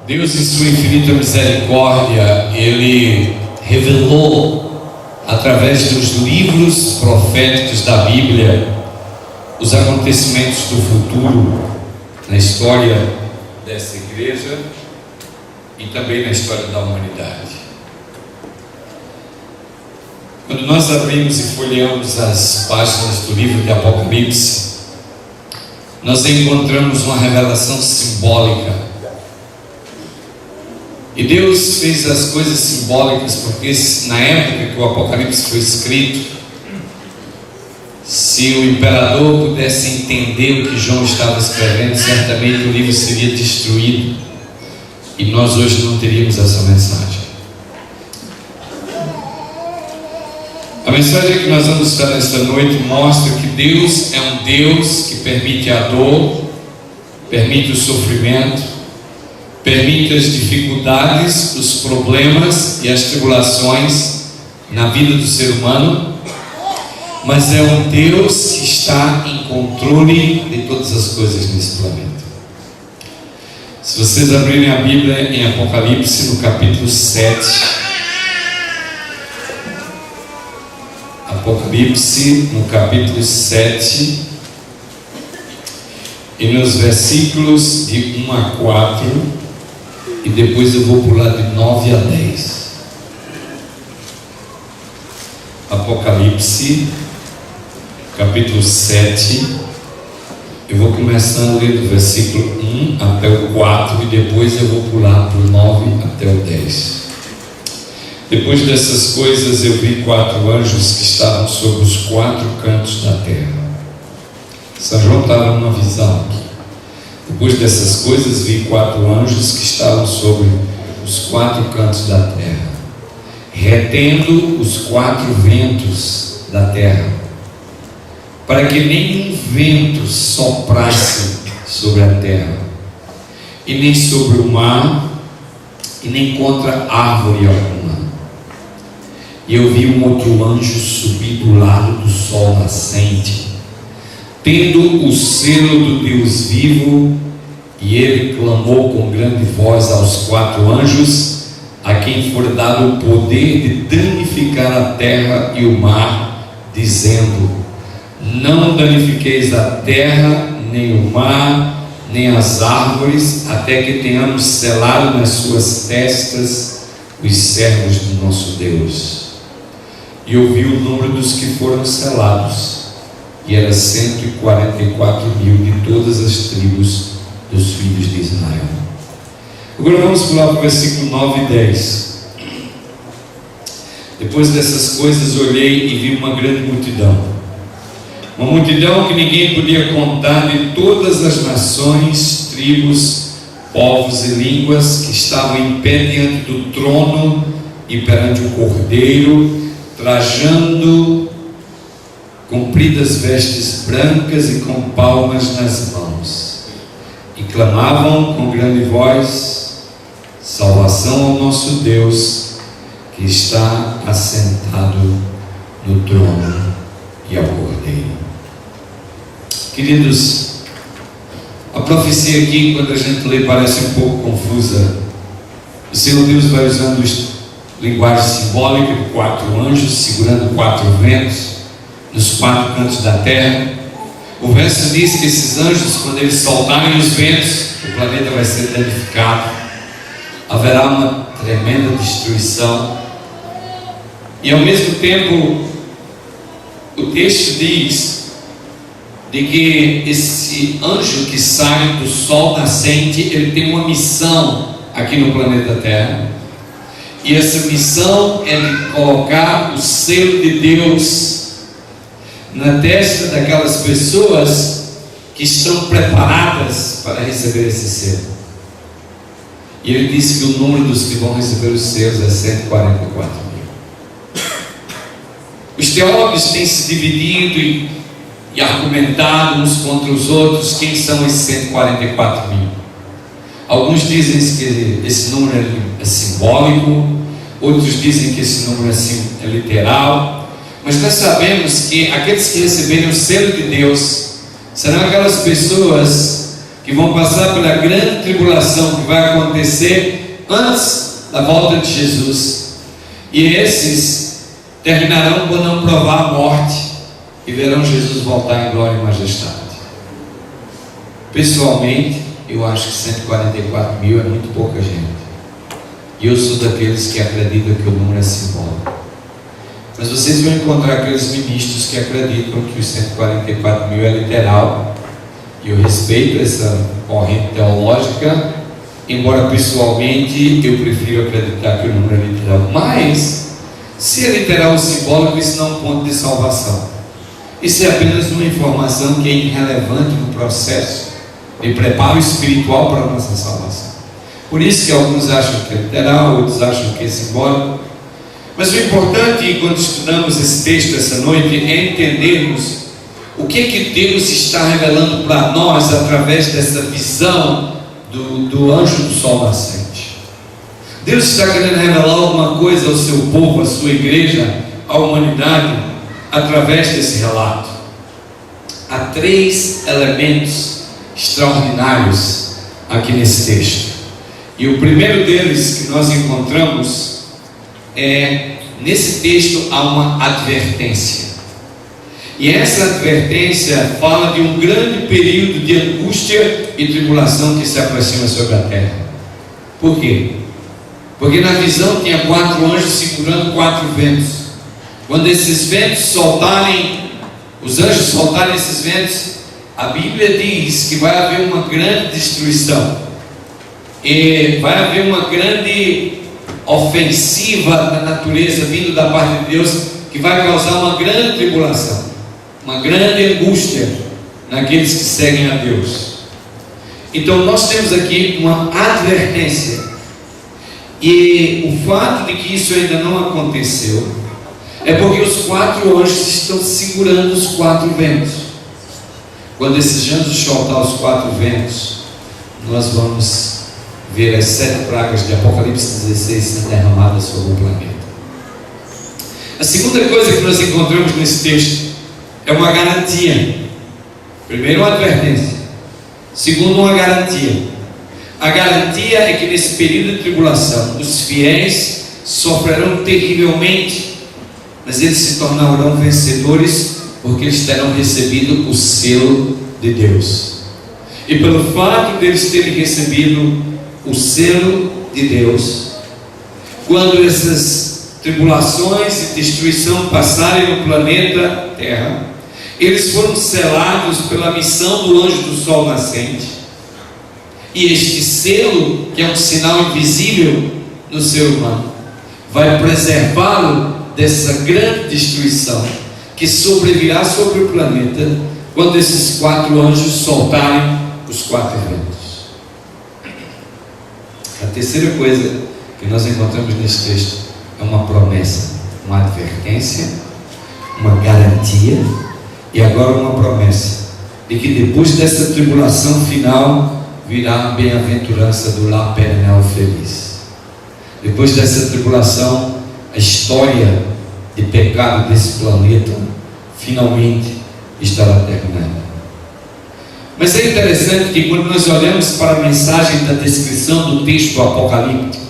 Deus, em sua infinita misericórdia, Ele revelou através dos livros proféticos da Bíblia os acontecimentos do futuro na história dessa igreja e também na história da humanidade. Quando nós abrimos e folheamos as páginas do livro de Apocalipse, nós encontramos uma revelação simbólica. E Deus fez as coisas simbólicas porque na época que o Apocalipse foi escrito, se o imperador pudesse entender o que João estava escrevendo, certamente o livro seria destruído e nós hoje não teríamos essa mensagem. A mensagem que nós vamos estar nesta noite mostra que Deus é um Deus que permite a dor, permite o sofrimento, permite as dificuldades, os problemas e as tribulações na vida do ser humano, mas é um Deus que está em controle de todas as coisas nesse planeta. Se vocês abrirem a Bíblia em Apocalipse, no capítulo 7, Apocalipse, no capítulo 7, e nos versículos de 1 a 4, e depois eu vou pular de 9 a 10. Apocalipse, capítulo 7, eu vou começar a ler do versículo 1 até o 4, e depois eu vou pular do 9 até o 10. Depois dessas coisas eu vi 4 anjos que estavam sobre os 4 cantos da terra. São João estava numa visão aqui. Depois dessas coisas vi 4 anjos que estavam sobre os 4 cantos da terra, retendo os 4 ventos da terra, para que nenhum vento soprasse sobre a terra, e nem sobre o mar, e nem contra árvore alguma. E eu vi um outro anjo subir do lado do sol nascente, tendo o selo do Deus vivo, e ele clamou com grande voz aos 4 anjos, a quem for dado o poder de danificar a terra e o mar, dizendo: não danifiqueis a terra, nem o mar, nem as árvores, até que tenhamos selado nas suas testas os servos do nosso Deus. E eu vi o número dos que foram selados, e era 144 mil de todas as tribos dos filhos de Israel. Agora vamos pular para o versículo 9 e 10. Depois dessas coisas olhei e vi uma grande multidão, uma multidão que ninguém podia contar, de todas as nações, tribos, povos e línguas, que estavam em pé diante do trono e perante o Cordeiro, trajando compridas vestes brancas e com palmas nas mãos, e clamavam com grande voz: salvação ao nosso Deus, que está assentado no trono e ao Cordeiro. Queridos, a profecia aqui, quando a gente lê, parece um pouco confusa. O Senhor Deus vai usando linguagem simbólica de 4 anjos segurando 4 ventos nos 4 cantos da terra. O verso diz que esses anjos, quando eles soltarem os ventos, o planeta vai ser danificado, haverá uma tremenda destruição. E ao mesmo tempo, o texto diz de que esse anjo que sai do sol nascente, ele tem uma missão aqui no planeta Terra, e essa missão é de colocar o selo de Deus na testa daquelas pessoas que estão preparadas para receber esse selo. E ele disse que o número dos que vão receber os selos é 144 mil. Os teólogos têm se dividido e argumentado uns contra os outros quem são esses 144 mil. Alguns dizem que esse número é simbólico, outros dizem que esse número é literal, mas nós sabemos que aqueles que receberem o selo de Deus serão aquelas pessoas que que vão passar pela grande tribulação que vai acontecer antes da volta de Jesus. E esses terminarão por não provar a morte e verão Jesus voltar em glória e majestade. Pessoalmente, eu acho que 144 mil é muito pouca gente. E eu sou daqueles que acreditam que o número é simbólico. Mas vocês vão encontrar aqueles ministros que acreditam que os 144 mil é literal. E eu respeito essa corrente teológica, embora pessoalmente eu prefiro acreditar que o número é literal. Mas, se é literal ou simbólico, isso não é um ponto de salvação. Isso é apenas uma informação que é irrelevante no processo de preparo espiritual para a nossa salvação. Por isso que alguns acham que é literal, outros acham que é simbólico. Mas o importante, quando estudamos esse texto essa noite, é entendermos o que Deus está revelando para nós através dessa visão do anjo do sol nascente. Deus está querendo revelar alguma coisa ao seu povo, à sua igreja, à humanidade, através desse relato. Há 3 elementos extraordinários aqui nesse texto. E o primeiro deles que nós encontramos é, nesse texto há uma advertência. E essa advertência fala de um grande período de angústia e tribulação que se aproxima sobre a terra. Por quê? Porque na visão tinha 4 anjos segurando 4 ventos. Quando esses ventos soltarem, os anjos soltarem esses ventos, a Bíblia diz que vai haver uma grande destruição. E vai haver uma grande ofensiva da natureza vindo da parte de Deus, que vai causar uma grande tribulação, uma grande angústia naqueles que seguem a Deus. Então nós temos aqui uma advertência, e o fato de que isso ainda não aconteceu é porque os 4 anjos estão segurando os 4 ventos. Quando esses anjos soltar os 4 ventos, nós vamos ver as 7 pragas de Apocalipse 16 sendo derramadas sobre o planeta. A segunda coisa que nós encontramos nesse texto é uma garantia. Primeiro, uma advertência. Segundo, uma garantia. A garantia é que nesse período de tribulação os fiéis sofrerão terrivelmente, mas eles se tornarão vencedores porque eles terão recebido o selo de Deus. E pelo fato de eles terem recebido o selo de Deus, quando essas tribulações e destruição passarem no planeta Terra, eles foram selados pela missão do anjo do sol nascente. E este selo, que é um sinal invisível no ser humano, vai preservá-lo dessa grande destruição que sobrevirá sobre o planeta quando esses 4 anjos soltarem os 4 ventos. A terceira coisa que nós encontramos nesse texto é uma promessa, uma advertência, uma garantia e agora uma promessa de que depois dessa tribulação final virá a bem-aventurança do lar perenal feliz. Depois dessa tribulação, a história de pecado desse planeta finalmente estará terminada. Mas é interessante que quando nós olhamos para a mensagem da descrição do texto apocalíptico,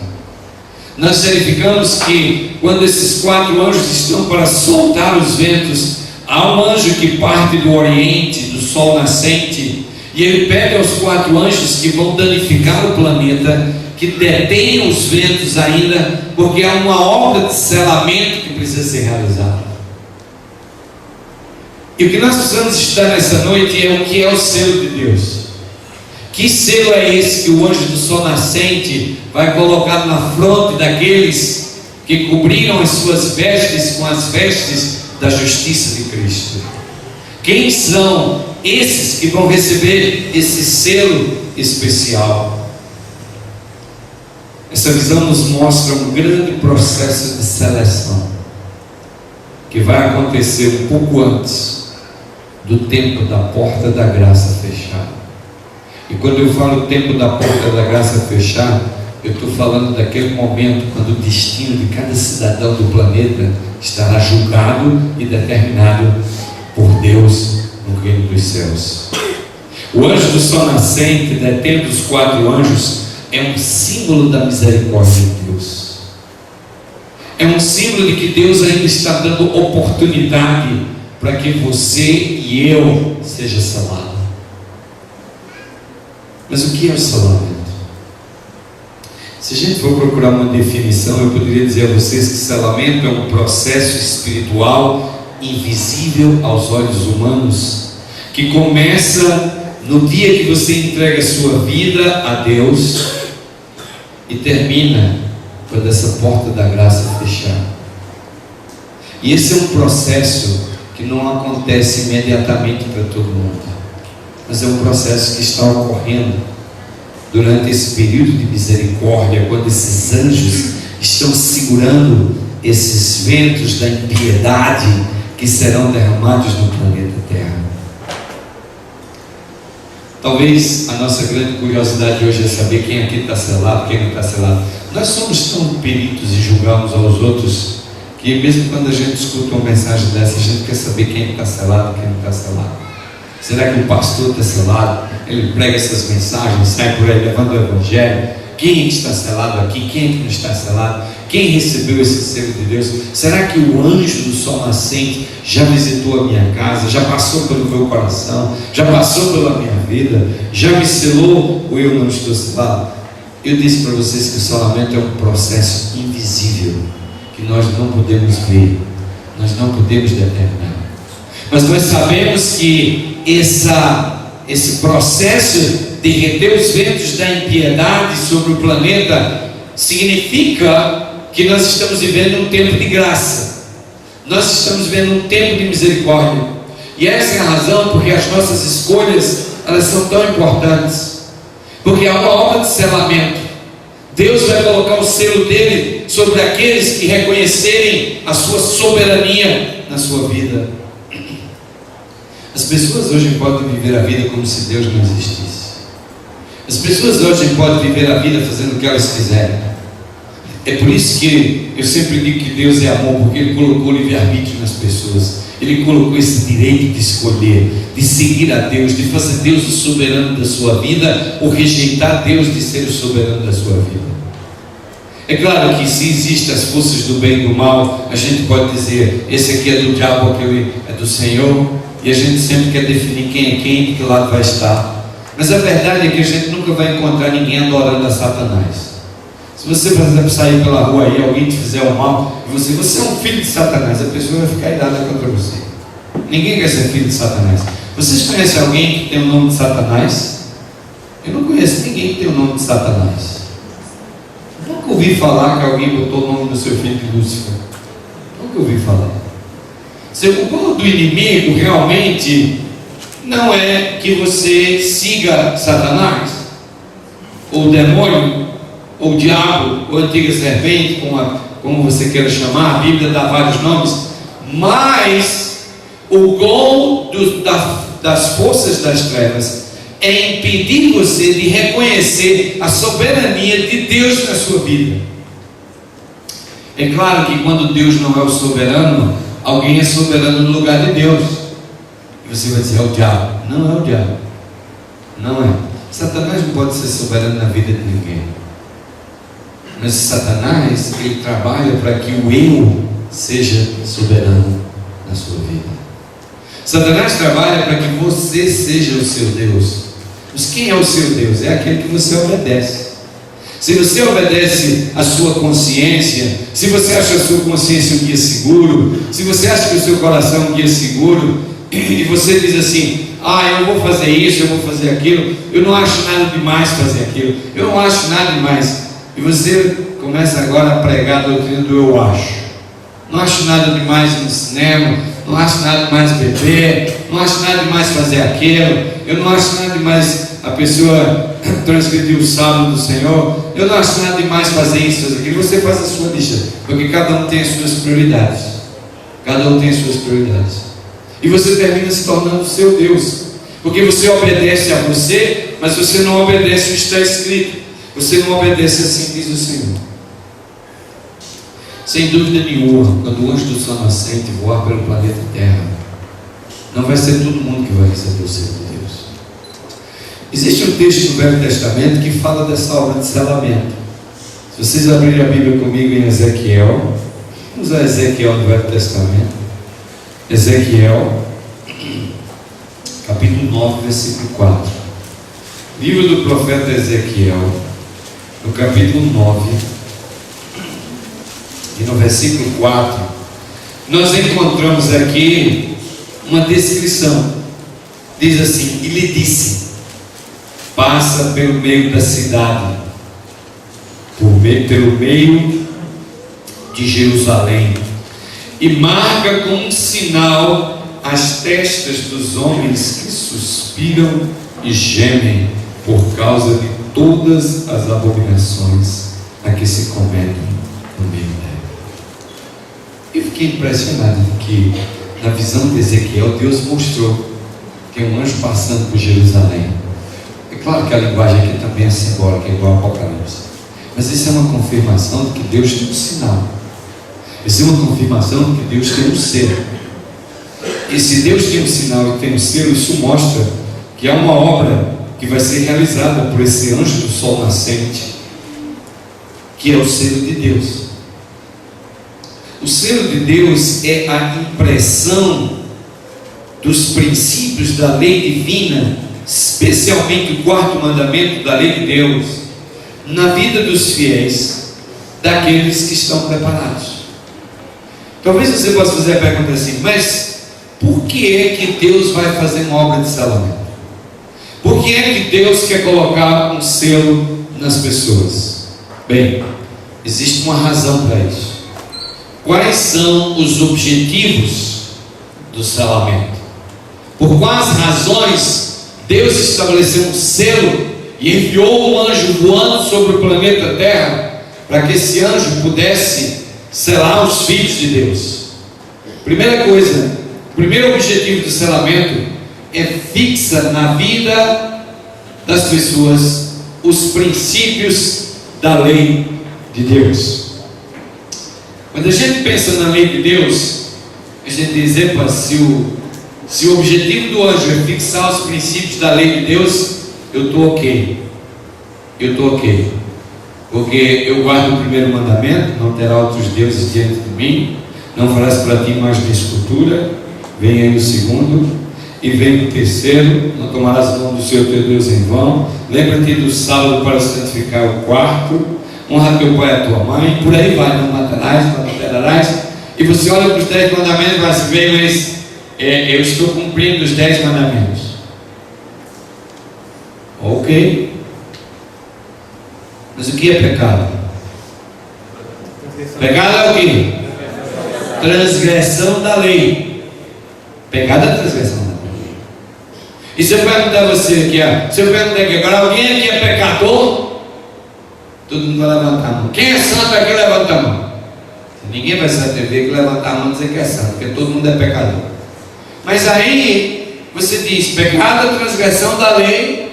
nós verificamos que quando esses 4 anjos estão para soltar os ventos, há um anjo que parte do oriente, do sol nascente, e ele pede aos 4 anjos que vão danificar o planeta, que detêm os ventos ainda, porque há uma obra de selamento que precisa ser realizada. E o que nós precisamos estudar nessa noite é o que é o selo de Deus. Que selo é esse que o anjo do sol nascente vai colocar na fronte daqueles que cobriram as suas vestes com as vestes da justiça de Cristo? Quem são esses que vão receber esse selo especial? Essa visão nos mostra um grande processo de seleção que vai acontecer um pouco antes do tempo da porta da graça fechar. E quando eu falo tempo da porta da graça fechar, eu estou falando daquele momento quando o destino de cada cidadão do planeta estará julgado e determinado por Deus no reino dos céus. O anjo do sol nascente, detendo os 4 anjos, é um símbolo da misericórdia de Deus. É um símbolo de que Deus ainda está dando oportunidade para que você e eu seja selado. Mas o que é o selamento? Se a gente for procurar uma definição, eu poderia dizer a vocês que selamento é um processo espiritual invisível aos olhos humanos, que começa no dia que você entrega a sua vida a Deus e termina quando essa porta da graça fechar. E esse é um processo que não acontece imediatamente para todo mundo, mas é um processo que está ocorrendo durante esse período de misericórdia, quando esses anjos estão segurando esses ventos da impiedade que serão derramados no planeta Terra. Talvez a nossa grande curiosidade hoje é saber quem aqui está selado, quem não está selado. Nós somos tão peritos em julgar uns aos outros, que mesmo quando a gente escuta uma mensagem dessa, a gente quer saber quem está selado e quem não está selado. Será que o pastor está selado? Ele prega essas mensagens, sai por aí levando o evangelho. Quem está selado aqui? Quem não está selado? Quem recebeu esse selo de Deus? Será que o anjo do sol nascente já visitou a minha casa? Já passou pelo meu coração? Já passou pela minha vida? Já me selou ou eu não estou selado? Eu disse para vocês que o selamento é um processo invisível, que nós não podemos ver, nós não podemos determinar. Mas nós sabemos que esse processo de reter os ventos da impiedade sobre o planeta significa que nós estamos vivendo um tempo de graça, nós estamos vivendo um tempo de misericórdia, e essa é a razão porque as nossas escolhas, elas são tão importantes, porque há uma obra de selamento. Deus vai colocar o selo dele sobre aqueles que reconhecerem a sua soberania na sua vida. As pessoas hoje podem viver a vida como se Deus não existisse. As pessoas hoje podem viver a vida fazendo o que elas quiserem. É por isso que eu sempre digo que Deus é amor, porque Ele colocou livre-arbítrio nas pessoas. Ele colocou esse direito de escolher, de seguir a Deus, de fazer Deus o soberano da sua vida, ou rejeitar Deus de ser o soberano da sua vida. É claro que se existem as forças do bem e do mal, a gente pode dizer, esse aqui é do diabo, aquele é do Senhor, e a gente sempre quer definir quem é quem e de que lado vai estar. Mas a verdade é que a gente nunca vai encontrar ninguém adorando a Satanás. Se você, por exemplo, sair pela rua e alguém te fizer o mal, e você é um filho de Satanás, a pessoa vai ficar irada contra você. Ninguém quer ser filho de Satanás. Vocês conhecem alguém que tem o nome de Satanás? Eu não conheço ninguém que tem o nome de Satanás. Nunca ouvi falar que alguém botou o nome do seu filho de Lúcifer. Nunca ouvi falar. O goal do inimigo realmente não é que você siga Satanás, ou o demônio, ou o diabo, ou a antiga serpente, como você queira chamar. A Bíblia dá vários nomes, mas o goal das forças das trevas é impedir você de reconhecer a soberania de Deus na sua vida. É claro que quando Deus não é o soberano, alguém é soberano no lugar de Deus, e você vai dizer, é o diabo. Não é o diabo, não é. Satanás não pode ser soberano na vida de ninguém, mas Satanás, ele trabalha para que o eu seja soberano na sua vida. Satanás trabalha para que você seja o seu Deus. Mas quem é o seu Deus? É aquele que você obedece. Se você obedece à sua consciência, se você acha a sua consciência um guia seguro, se você acha que o seu coração é um guia seguro, e você diz assim, eu vou fazer isso, eu vou fazer aquilo, eu não acho nada demais fazer aquilo, eu não acho nada demais, e você começa agora a pregar a doutrina do eu acho. Não acho nada demais no cinema, não acho nada demais beber, não acho nada demais fazer aquilo, eu não acho nada demais a pessoa transgredir o sábado do Senhor, eu não acho nada demais fazer isso, fazer aquilo. Você faz a sua lista, porque cada um tem as suas prioridades, cada um tem as suas prioridades, e você termina se tornando o seu Deus, porque você obedece a você, mas você não obedece o que está escrito, você não obedece assim diz o Senhor. Sem dúvida nenhuma, quando o anjo do sol nascente voar pelo planeta Terra, não vai ser todo mundo que vai receber o selo de Deus. Existe um texto no Velho Testamento que fala dessa obra de selamento. Se vocês abrirem a Bíblia comigo em Ezequiel, vamos a Ezequiel no Velho Testamento. Ezequiel, capítulo 9, versículo 4. Livro do profeta Ezequiel, no capítulo 9, e no versículo 4, nós encontramos aqui uma descrição. Diz assim: e lhe disse: passa pelo meio da cidade, pelo meio de Jerusalém, e marca com um sinal as testas dos homens que suspiram e gemem por causa de todas as abominações a que se cometem no meio dela. Eu fiquei impressionado de que, na visão de Ezequiel, Deus mostrou que um anjo passando por Jerusalém. É claro que a linguagem aqui também é simbólica, é igual ao Apocalipse, mas isso é uma confirmação de que Deus tem um sinal. Isso é uma confirmação de que Deus tem um selo. E se Deus tem um sinal e tem um selo, isso mostra que há uma obra que vai ser realizada por esse anjo do sol nascente, que é o selo de Deus. O selo de Deus é a impressão dos princípios da lei divina, especialmente o quarto mandamento da lei de Deus, na vida dos fiéis, daqueles que estão preparados. Talvez você possa fazer a pergunta assim: mas por que é que Deus vai fazer uma obra de selamento? Por que é que Deus quer colocar um selo nas pessoas? Bem, existe uma razão para isso. Quais são os objetivos do selamento? Por quais razões Deus estabeleceu um selo e enviou um anjo voando sobre o planeta Terra para que esse anjo pudesse selar os filhos de Deus? Primeira coisa, o primeiro objetivo do selamento é fixa na vida das pessoas os princípios da lei de Deus. Quando a gente pensa na lei de Deus, a gente diz: epa, se o objetivo do anjo é fixar os princípios da lei de Deus, eu estou ok. Eu estou ok. Porque eu guardo o primeiro mandamento: não terá outros deuses diante de mim, não farás para ti mais de escultura. Vem aí o segundo. E vem o terceiro: não tomarás o nome do Senhor teu Deus em vão. Lembra-te do sábado para santificar o quarto. Honra teu pai e a tua mãe. Por aí vai: não matarás, não adulterarás. E você olha para os 10 mandamentos e vai se ver, mas eu estou cumprindo os 10 mandamentos. Ok. Mas o que é pecado? Pecado é o quê? Transgressão da lei. Pecado é transgressão da lei. E se eu perguntar a você aqui, se eu perguntar aqui agora, alguém aqui é pecador? Todo mundo vai levantar a mão. Quem é santo aqui, levanta a mão. Ninguém vai se atrever que levantar a mão e dizer que é santo, porque todo mundo é pecador. Mas aí você diz: pecado é transgressão da lei,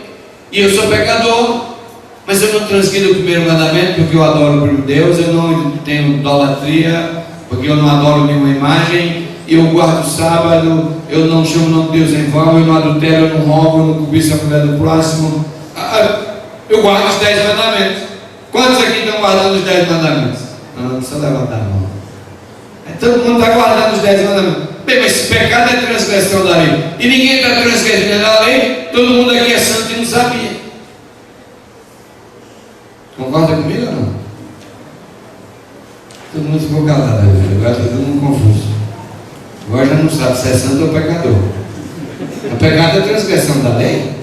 e eu sou pecador, mas eu não transgrido o primeiro mandamento porque eu adoro o Deus, eu não tenho idolatria, porque eu não adoro nenhuma imagem, eu guardo o sábado, eu não chamo o nome de Deus em vão, eu não adultero, eu não roubo, eu não cobiço a mulher do próximo. Eu guardo os 10 mandamentos. Quantos aqui estão guardando os 10 mandamentos? Não precisa levantar a mão. Todo mundo está guardando os 10 mandamentos. Bem, mas se pecado é transgressão da lei, e ninguém está transgredindo a lei, todo mundo aqui é santo e não sabia. Concorda comigo ou não? Todo mundo ficou calado, agora está todo mundo confuso. Agora já não sabe se é santo ou pecador. O pecado é transgressão da lei.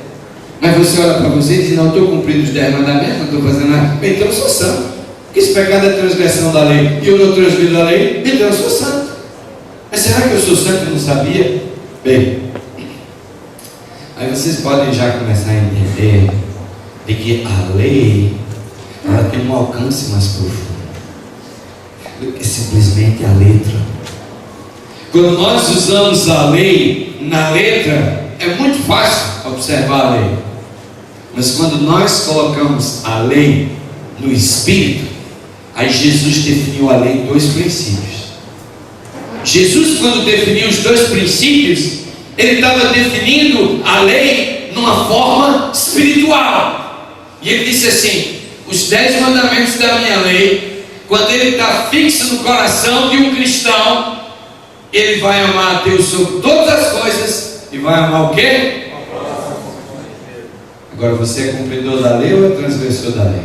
Mas você olha para você e diz: não estou cumprindo os 10 mandamentos, não estou fazendo nada. Bem, então eu sou santo. Porque se pecado é transgressão da lei e eu não transgrido a lei, então eu sou santo. Mas será que eu sou santo e não sabia? Bem, aí vocês podem já começar a entender de que a lei, ela tem um alcance mais profundo do que simplesmente a letra. Quando nós usamos a lei na letra, é muito fácil observar a lei. Mas quando nós colocamos a lei no Espírito, aí Jesus definiu a lei em 2 princípios. Jesus, quando definiu os 2 princípios, ele estava definindo a lei numa forma espiritual. E ele disse assim: os 10 mandamentos da minha lei, quando ele está fixo no coração de um cristão, ele vai amar a Deus sobre todas as coisas e vai amar o quê? Agora, você é cumpridor da lei ou é transgressor da lei?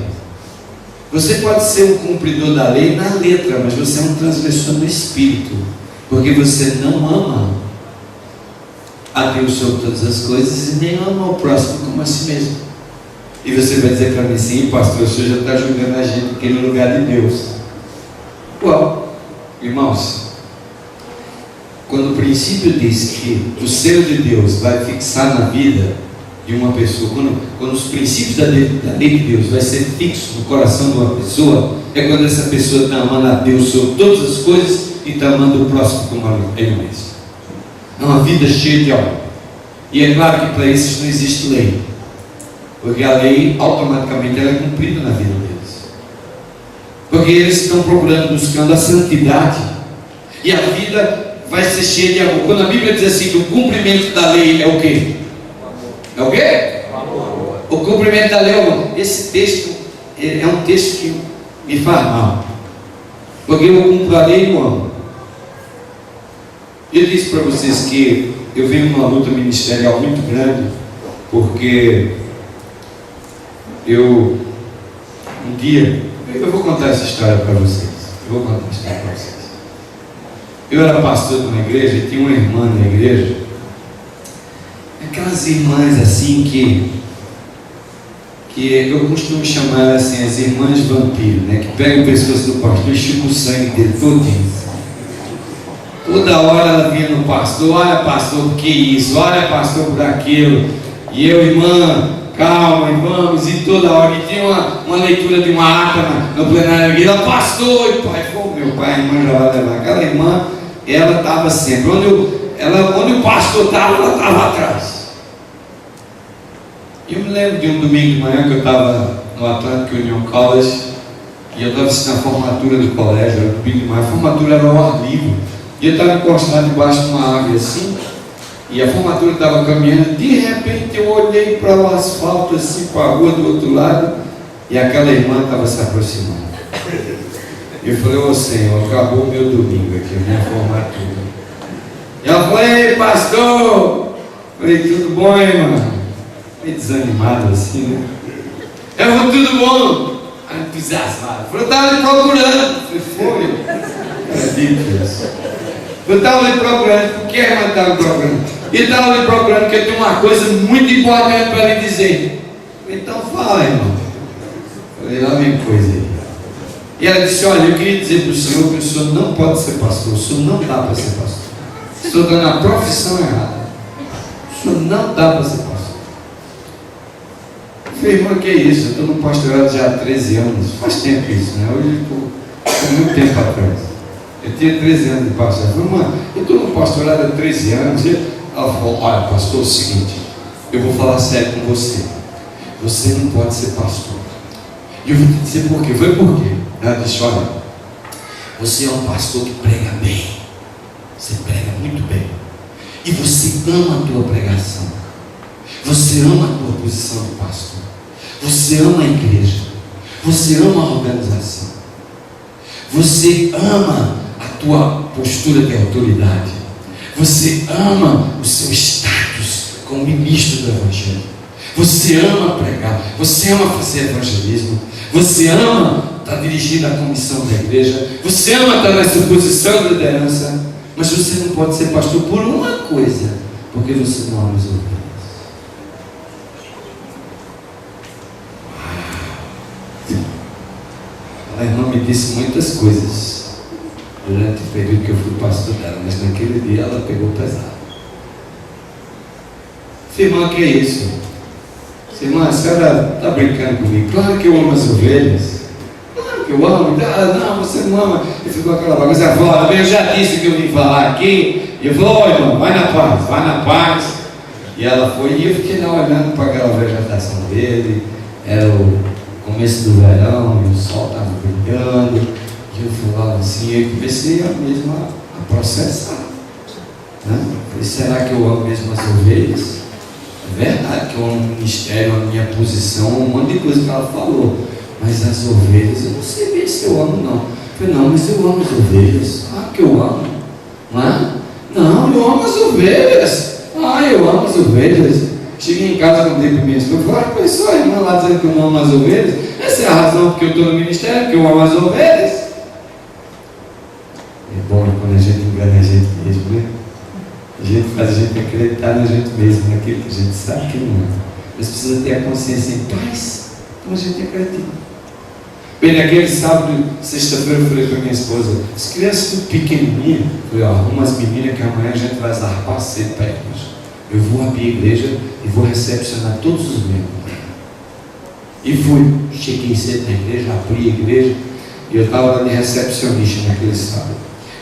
Você pode ser um cumpridor da lei na letra, mas você é um transgressor no espírito, porque você não ama a Deus sobre todas as coisas e nem ama o próximo como a si mesmo. E você vai dizer para mim assim: pastor, o senhor já está julgando a gente aqui no lugar de Deus. Uau, irmãos, quando o princípio diz que o selo de Deus vai fixar na vida de uma pessoa, quando os princípios da lei de Deus vai ser fixo no coração de uma pessoa, é quando essa pessoa está amando a Deus sobre todas as coisas e está amando o próximo como a ele mesmo. É uma vida cheia de amor. E é claro que para esses não existe lei, porque a lei automaticamente ela é cumprida na vida deles, porque eles estão procurando, buscando a santidade, e a vida vai ser cheia de amor. Quando a Bíblia diz assim, o cumprimento da lei é o quê? É o quê? O cumprimento da lei é o amor. Esse texto é um texto que me faz mal, porque eu cumpro a lei e eu amo. Eu disse para vocês que eu venho numa luta ministerial muito grande, porque um dia, eu vou contar essa história para vocês. Eu era pastor de uma igreja e tinha uma irmã na igreja, aquelas irmãs assim que eu costumo chamar assim, as irmãs vampiro, né? Que pegam o pescoço do pastor e chupam o sangue dele todinho. Toda hora ela vinha no pastor: olha pastor, por que isso? Olha pastor, por aquilo. E eu: irmã, calma, e vamos. E toda hora, e tinha uma leitura de uma ata no plenário aqui, ela: pastor, e pai, pô, meu pai, a irmã já vai levar. Aquela irmã, ela estava sempre, onde o pastor estava, ela estava atrás. Eu me lembro de um domingo de manhã que eu estava no Atlantic Union College, e eu estava assistindo a formatura do colégio, era domingo de manhã, a formatura era ao ar livre. E eu estava encostado debaixo de uma árvore assim, e a formatura estava caminhando. De repente eu olhei para o asfalto assim, para a rua do outro lado, e aquela irmã estava se aproximando. Eu falei: ô Senhor, acabou o meu domingo aqui, a minha formatura. E ela falou: ei pastor! Eu falei: tudo bom, irmã? Meio desanimado assim, né? Eu falei: tudo bom? Entusiasmado. Eu falei: eu estava lhe procurando. Eu falei: foi? Eu estava lhe procurando. Por que a irmã estava procurando? Ele estava lhe procurando porque eu tenho uma coisa muito importante para lhe dizer. Então fala, irmão. Eu falei: lá vem coisa aí. E ela disse: olha, eu queria dizer para o senhor que o senhor não pode ser pastor. O senhor não dá para ser pastor. O senhor está na profissão errada. O senhor não dá para ser pastor. Eu falei: irmão, que é isso? Eu estou no pastorado já há 13 anos. Faz tempo isso, né? Hoje eu estou muito tempo atrás. Eu tinha 13 anos de pastor. Eu falei: mano, eu estou no pastorado há 13 anos. Ela falou: olha pastor, é o seguinte, eu vou falar sério com você. Você não pode ser pastor. E eu vou te dizer por quê. Foi por quê? Ela disse: olha, você é um pastor que prega bem. Você prega muito bem. E você ama a tua pregação. Você ama a tua posição de pastor. Você ama a igreja. Você ama a organização. Você ama a tua postura de autoridade. Você ama o seu status como ministro do Evangelho. Você ama pregar. Você ama fazer evangelismo. Você ama estar dirigindo a comissão da igreja. Você ama estar nessa posição de liderança. Mas você não pode ser pastor por uma coisa: porque você não ama as ovelhas. A irmã me disse muitas coisas durante o período que eu fui pastor dela, mas naquele dia ela pegou pesado. Irmã, que é isso? Irmã, a senhora está brincando comigo? Claro que eu amo as ovelhas. Claro que eu amo. Não, você não ama. E ficou aquela bagunça. Eu já disse que eu vim falar aqui. E eu falei: irmão, vai na paz, vai na paz. E ela foi, e eu fiquei lá olhando para aquela vegetação dele. Era o começo do verão, e o sol estava brilhando, e eu falava assim, eu comecei a processar, né? Falei: será que eu amo mesmo as ovelhas? É verdade que eu amo o ministério, a minha posição, um monte de coisa que ela falou. Mas as ovelhas, eu não sei bem se eu amo, não. Eu falei, não, mas eu amo as ovelhas. Ah, que eu amo. Não é? Não, eu amo as ovelhas. Ah, eu amo as ovelhas. Cheguei em casa, contei para minha esposa, falei, pois só a irmã lá dizendo que eu não amo as ovelhas. Essa é a razão porque eu estou no ministério, que eu amo as ovelhas. É bom quando a gente engana a gente mesmo, né? A gente faz a gente acreditar na gente mesmo, naquilo que a gente sabe que não é. Mas precisa ter a consciência em paz, então a gente acredita. Bem, naquele sábado, sexta-feira, eu falei para minha esposa, as crianças tudo pequenininhas, eu falei, ó, arruma as meninas que amanhã a gente vai zarpar cedo para a igreja. Eu vou abrir a igreja e vou recepcionar todos os membros. E fui, cheguei cedo na igreja, abri a igreja, e eu estava lá de recepcionista naquele sábado.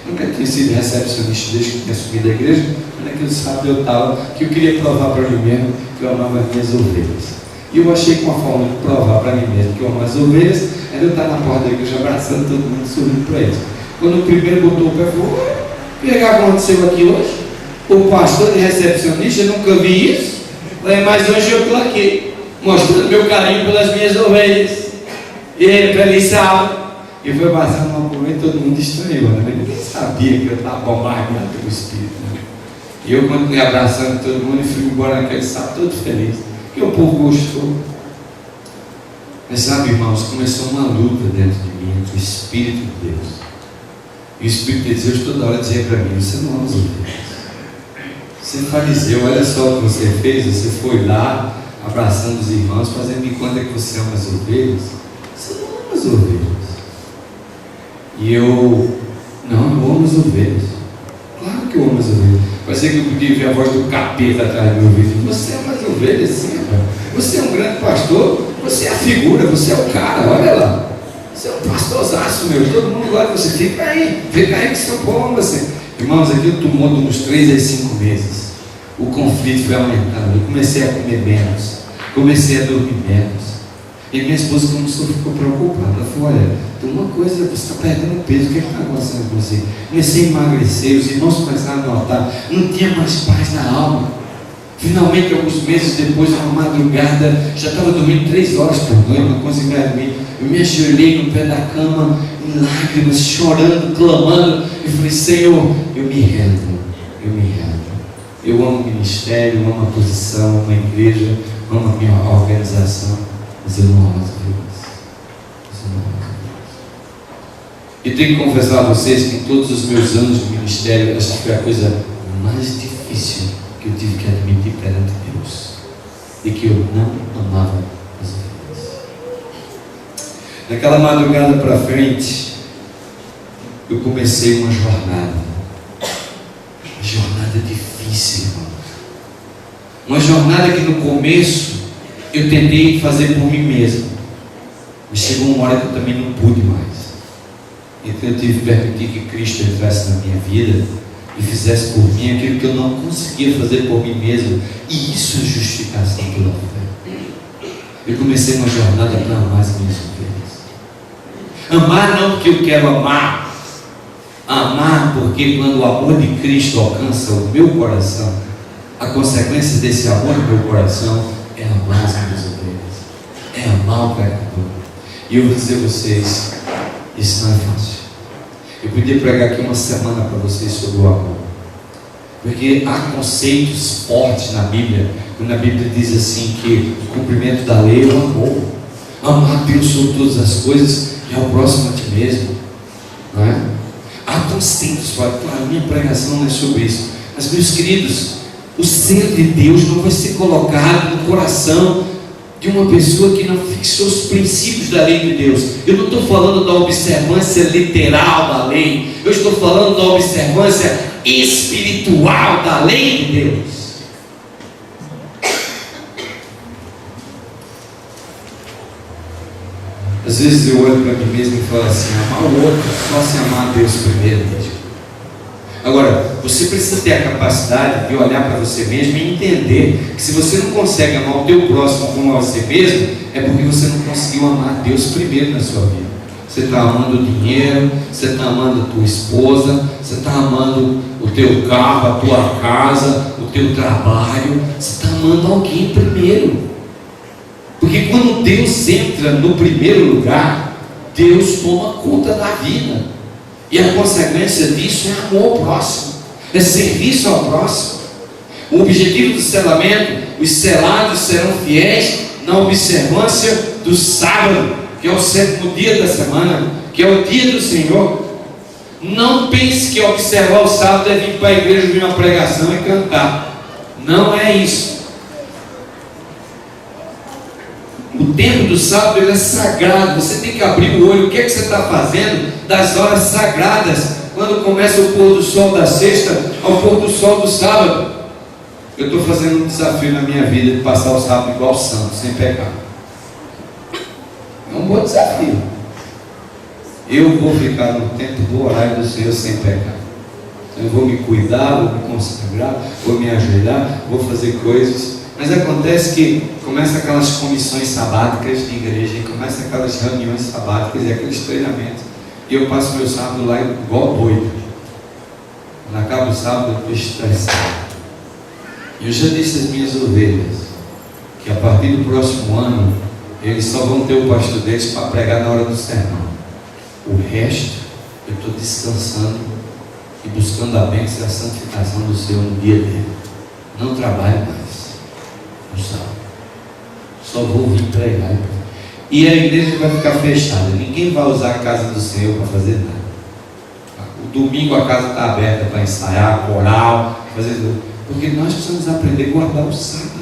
Nunca tinha sido recepcionista desde que tinha subido a igreja, mas naquele sábado eu estava, que eu queria provar para mim mesmo que eu amava as minhas ovelhas. E eu achei que uma forma de provar para mim mesmo que eu amo as ovelhas era eu estar na porta da igreja abraçando todo mundo, sorrindo para eles. Quando o primeiro botou o pé, falou, o que aconteceu aqui hoje? O pastor de recepcionista, eu nunca vi isso. Mas hoje eu estou aqui, mostrando meu carinho pelas minhas ovelhas. E ele, feliz sábado. E foi passando uma por mim, todo mundo estranhou, né? Ninguém sabia que eu estava bombardeado pelo Espírito, né? E eu continuei abraçando todo mundo e fui embora naquele sábado todo feliz. Porque o povo gostou. Mas sabe, irmãos, começou uma luta dentro de mim, entre o Espírito de Deus. E o Espírito de Deus toda hora dizia para mim, você não ama as ovelhas. Você fariseu, olha só o que você fez, você foi lá, abraçando os irmãos, fazendo de conta que você ama as ovelhas. Você não ama as ovelhas. E eu amo as ovelhas. Claro que eu amo as ovelhas. Parecia que eu podia ver a voz do capeta atrás do meu ouvido. Você ama as ovelhas, sim, rapaz. Você é um grande pastor, você é a figura, você é o cara, olha lá. Você é um pastorzaço, meu. Todo mundo gosta de você. Fica aí que seu povo ama você. Irmãos, aquilo tomou de uns 3 a 5 meses. O conflito foi aumentando. Eu comecei a comer menos. Comecei a dormir menos. E minha esposa ficou preocupada. Ela falou, olha, tem uma coisa, você está perdendo peso. O que está acontecendo com você? Comecei a emagrecer. Os irmãos começaram a notar. Não tinha mais paz na alma. Finalmente, alguns meses depois, uma madrugada, já estava dormindo 3 horas por noite, não conseguia dormir. Eu me ajoelhei no pé da cama, em lágrimas, chorando, clamando. E falei, Senhor, eu me rendo. Eu amo o ministério, eu amo a posição, amo a igreja, amo a minha organização, mas eu não amo as ovelhas. E tenho que confessar a vocês que em todos os meus anos de ministério, acho que foi a coisa mais difícil que eu tive que admitir perante Deus, e que eu não amava as ovelhas. Naquela madrugada para frente, eu comecei uma jornada difícil, irmão. Uma jornada que no começo eu tentei fazer por mim mesmo, mas chegou uma hora que eu também não pude mais. Então eu tive que permitir que Cristo entrasse na minha vida e fizesse por mim aquilo que eu não conseguia fazer por mim mesmo, e isso é justificação pela fé. Eu comecei uma jornada para amar as minhas ovelhas. Amar não porque eu quero amar, porque quando o amor de Cristo alcança o meu coração, a consequência desse amor no meu coração é amar as minhas ovelhas, é amar o pecador. E eu vou dizer a vocês, isso não é fácil. Eu podia pregar aqui uma semana para vocês sobre o amor, porque há conceitos fortes na Bíblia, quando a Bíblia diz assim que o cumprimento da lei é o amor. Amar Deus sobre todas as coisas e ao próximo a ti mesmo, não é? Há conceitos fortes. Claro, a minha pregação não é sobre isso, mas meus queridos, o selo de Deus não vai ser colocado no coração de uma pessoa que não fixou os princípios da lei de Deus. Eu não estou falando da observância literal da lei, eu estou falando da observância espiritual da lei de Deus. Às vezes eu olho para mim mesmo e falo assim, amar o outro só se amar a Deus primeiro. Agora, você precisa ter a capacidade de olhar para você mesmo e entender que se você não consegue amar o teu próximo como a você mesmo, é porque você não conseguiu amar Deus primeiro na sua vida. Você está amando o dinheiro, você está amando a tua esposa, você está amando o teu carro, a tua casa, o teu trabalho. Você está amando alguém primeiro. Porque quando Deus entra no primeiro lugar, Deus toma conta da vida. E a consequência disso é amor ao próximo, é serviço ao próximo. O objetivo do selamento: os selados serão fiéis na observância do sábado, que é o 7º dia da semana, que é o dia do Senhor. Não pense que observar o sábado é vir para a igreja, ouvir uma pregação e cantar. Não é isso. O tempo do sábado ele é sagrado. Você tem que abrir o olho. O que é que você está fazendo das horas sagradas, quando começa o pôr do sol da sexta ao pôr do sol do sábado? Eu estou fazendo um desafio na minha vida de passar o sábado igual santo, sem pecar. É um bom desafio. Eu vou ficar no tempo do horário do Senhor sem pecar. Eu vou me cuidar, vou me consagrar, vou me ajoelhar, vou fazer coisas. Mas acontece que começa aquelas comissões sabáticas de igreja, e começa aquelas reuniões sabáticas e aqueles treinamentos. E eu passo meu sábado lá igual doido. Quando acaba o sábado eu estou estressado. E eu já disse às minhas ovelhas que a partir do próximo ano eles só vão ter o pastor deles para pregar na hora do sermão. O resto eu estou descansando e buscando a bênção e a santificação do Senhor no dia dele. Não trabalho mais no sábado. Só vou vir pregar. E a igreja vai ficar fechada. Ninguém vai usar a casa do Senhor para fazer nada. O domingo a casa está aberta para ensaiar, coral, fazer tudo. Porque nós precisamos aprender a guardar o sábado.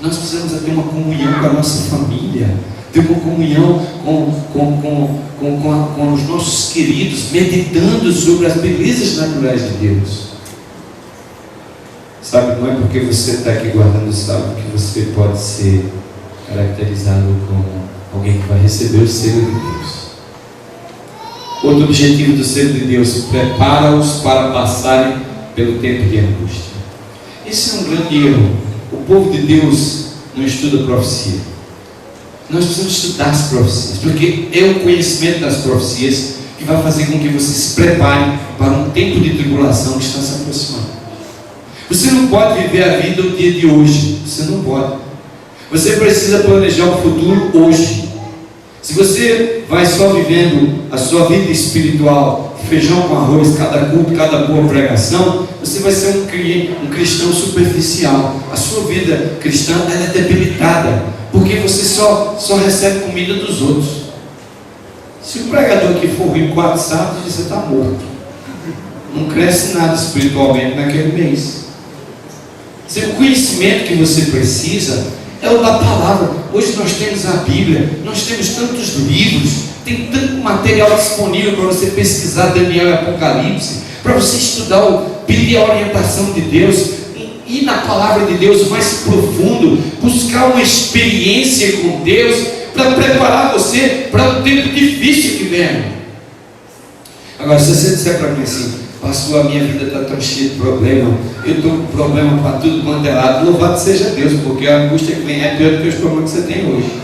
Nós precisamos ter uma comunhão com a nossa família, ter uma comunhão com os nossos queridos, meditando sobre as belezas naturais de Deus. Sabe, não é porque você está aqui guardando o sábado que você pode ser caracterizado como alguém que vai receber o selo de Deus. Outro objetivo do selo de Deus: prepara-os para passarem pelo tempo de angústia. Esse é um grande erro. O povo de Deus não estuda profecia. Nós precisamos estudar as profecias, porque é o conhecimento das profecias que vai fazer com que você se prepare para um tempo de tribulação que está se aproximando. Você não pode viver a vida o dia de hoje. Você não pode. Você precisa planejar o futuro hoje. Se você vai só vivendo a sua vida espiritual, feijão com arroz, cada culto, cada boa pregação, você vai ser um cristão superficial. A sua vida cristã ela é debilitada, porque você só recebe comida dos outros. Se o pregador aqui for ruim 4 sábados, você está morto. Não cresce nada espiritualmente naquele mês. O conhecimento que você precisa é o da palavra. Hoje nós temos a Bíblia, nós temos tantos livros, tem tanto material disponível para você pesquisar Daniel e Apocalipse, para você estudar, pedir a orientação de Deus, ir na palavra de Deus mais profundo, buscar uma experiência com Deus, para preparar você para um tempo difícil que vem. Agora, se você disser para mim assim: pastor, a minha vida está tão cheia de problema, eu estou com problema para tudo quanto é lado, louvado seja Deus, porque a angústia que vem é pior do que os problemas que você tem hoje.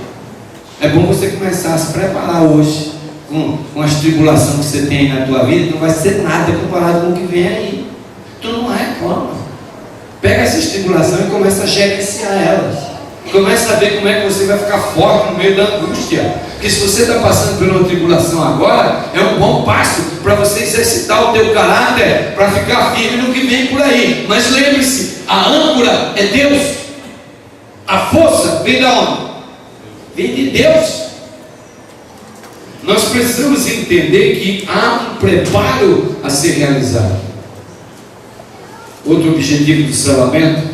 É bom você começar a se preparar hoje com as tribulações que você tem aí na tua vida. Não vai ser nada comparado com o que vem aí. Tu não reclama. Pega essas tribulações e começa a gerenciar elas. Começa a ver como é que você vai ficar forte no meio da angústia. Porque se você está passando por uma tribulação agora, é um bom passo para você exercitar o teu caráter, para ficar firme no que vem por aí. Mas lembre-se, a âncora é Deus. A força vem de onde? Vem de Deus. Nós precisamos entender que há um preparo a ser realizado. Outro objetivo do selamento: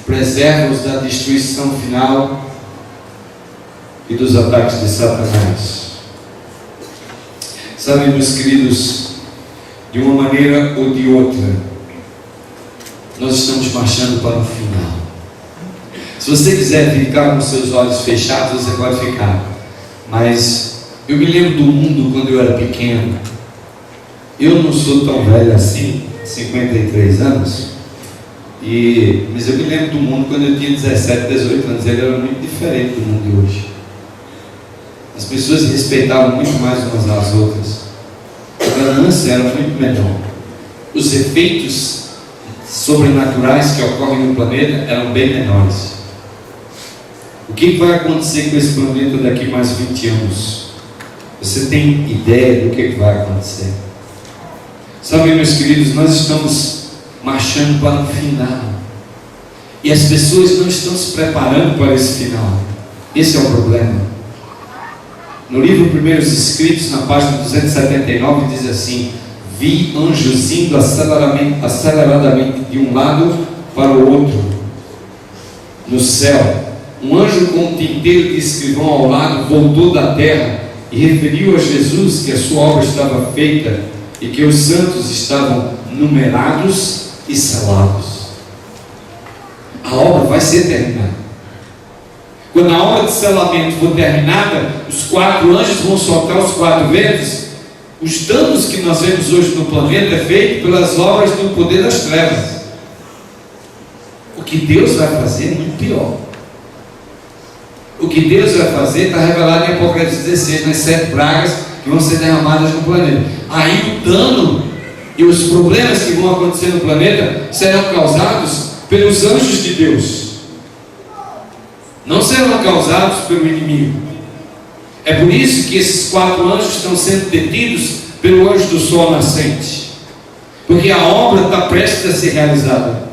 preserva-os da destruição final e dos ataques de Satanás. Sabe, meus queridos, de uma maneira ou de outra, nós estamos marchando para o final. Se você quiser ficar com seus olhos fechados, você pode ficar. Mas eu me lembro do mundo quando eu era pequeno. Eu não sou tão velho assim, 53 anos. Mas eu me lembro do mundo quando eu tinha 17, 18 anos. Ele era muito diferente do mundo de hoje. As pessoas respeitavam muito mais umas às outras. A ganância era muito menor. Os efeitos sobrenaturais que ocorrem no planeta eram bem menores. O que vai acontecer com esse planeta daqui mais 20 anos? Você tem ideia do que vai acontecer? Sabe, meus queridos, nós estamos marchando para o final. E as pessoas não estão se preparando para esse final. Esse é o problema. No livro Primeiros Escritos, na página 279, diz assim: vi anjos indo aceleradamente de um lado para o outro no céu. Um anjo com um tinteiro de escrivão ao lado voltou da terra e referiu a Jesus que a sua obra estava feita e que os santos estavam numerados e selados. A obra vai ser terminada. Quando a obra de selamento for terminada, os 4 anjos vão soltar os 4 ventos. Os danos que nós vemos hoje no planeta é feito pelas obras do poder das trevas. O que Deus vai fazer é muito pior. O que Deus vai fazer está revelado em Apocalipse 16, nas 7 pragas que vão ser derramadas no planeta. Aí o dano e os problemas que vão acontecer no planeta serão causados pelos anjos de Deus. Não serão causados pelo inimigo. É por isso que esses 4 anjos estão sendo detidos pelo anjo do sol nascente. Porque a obra está prestes a ser realizada.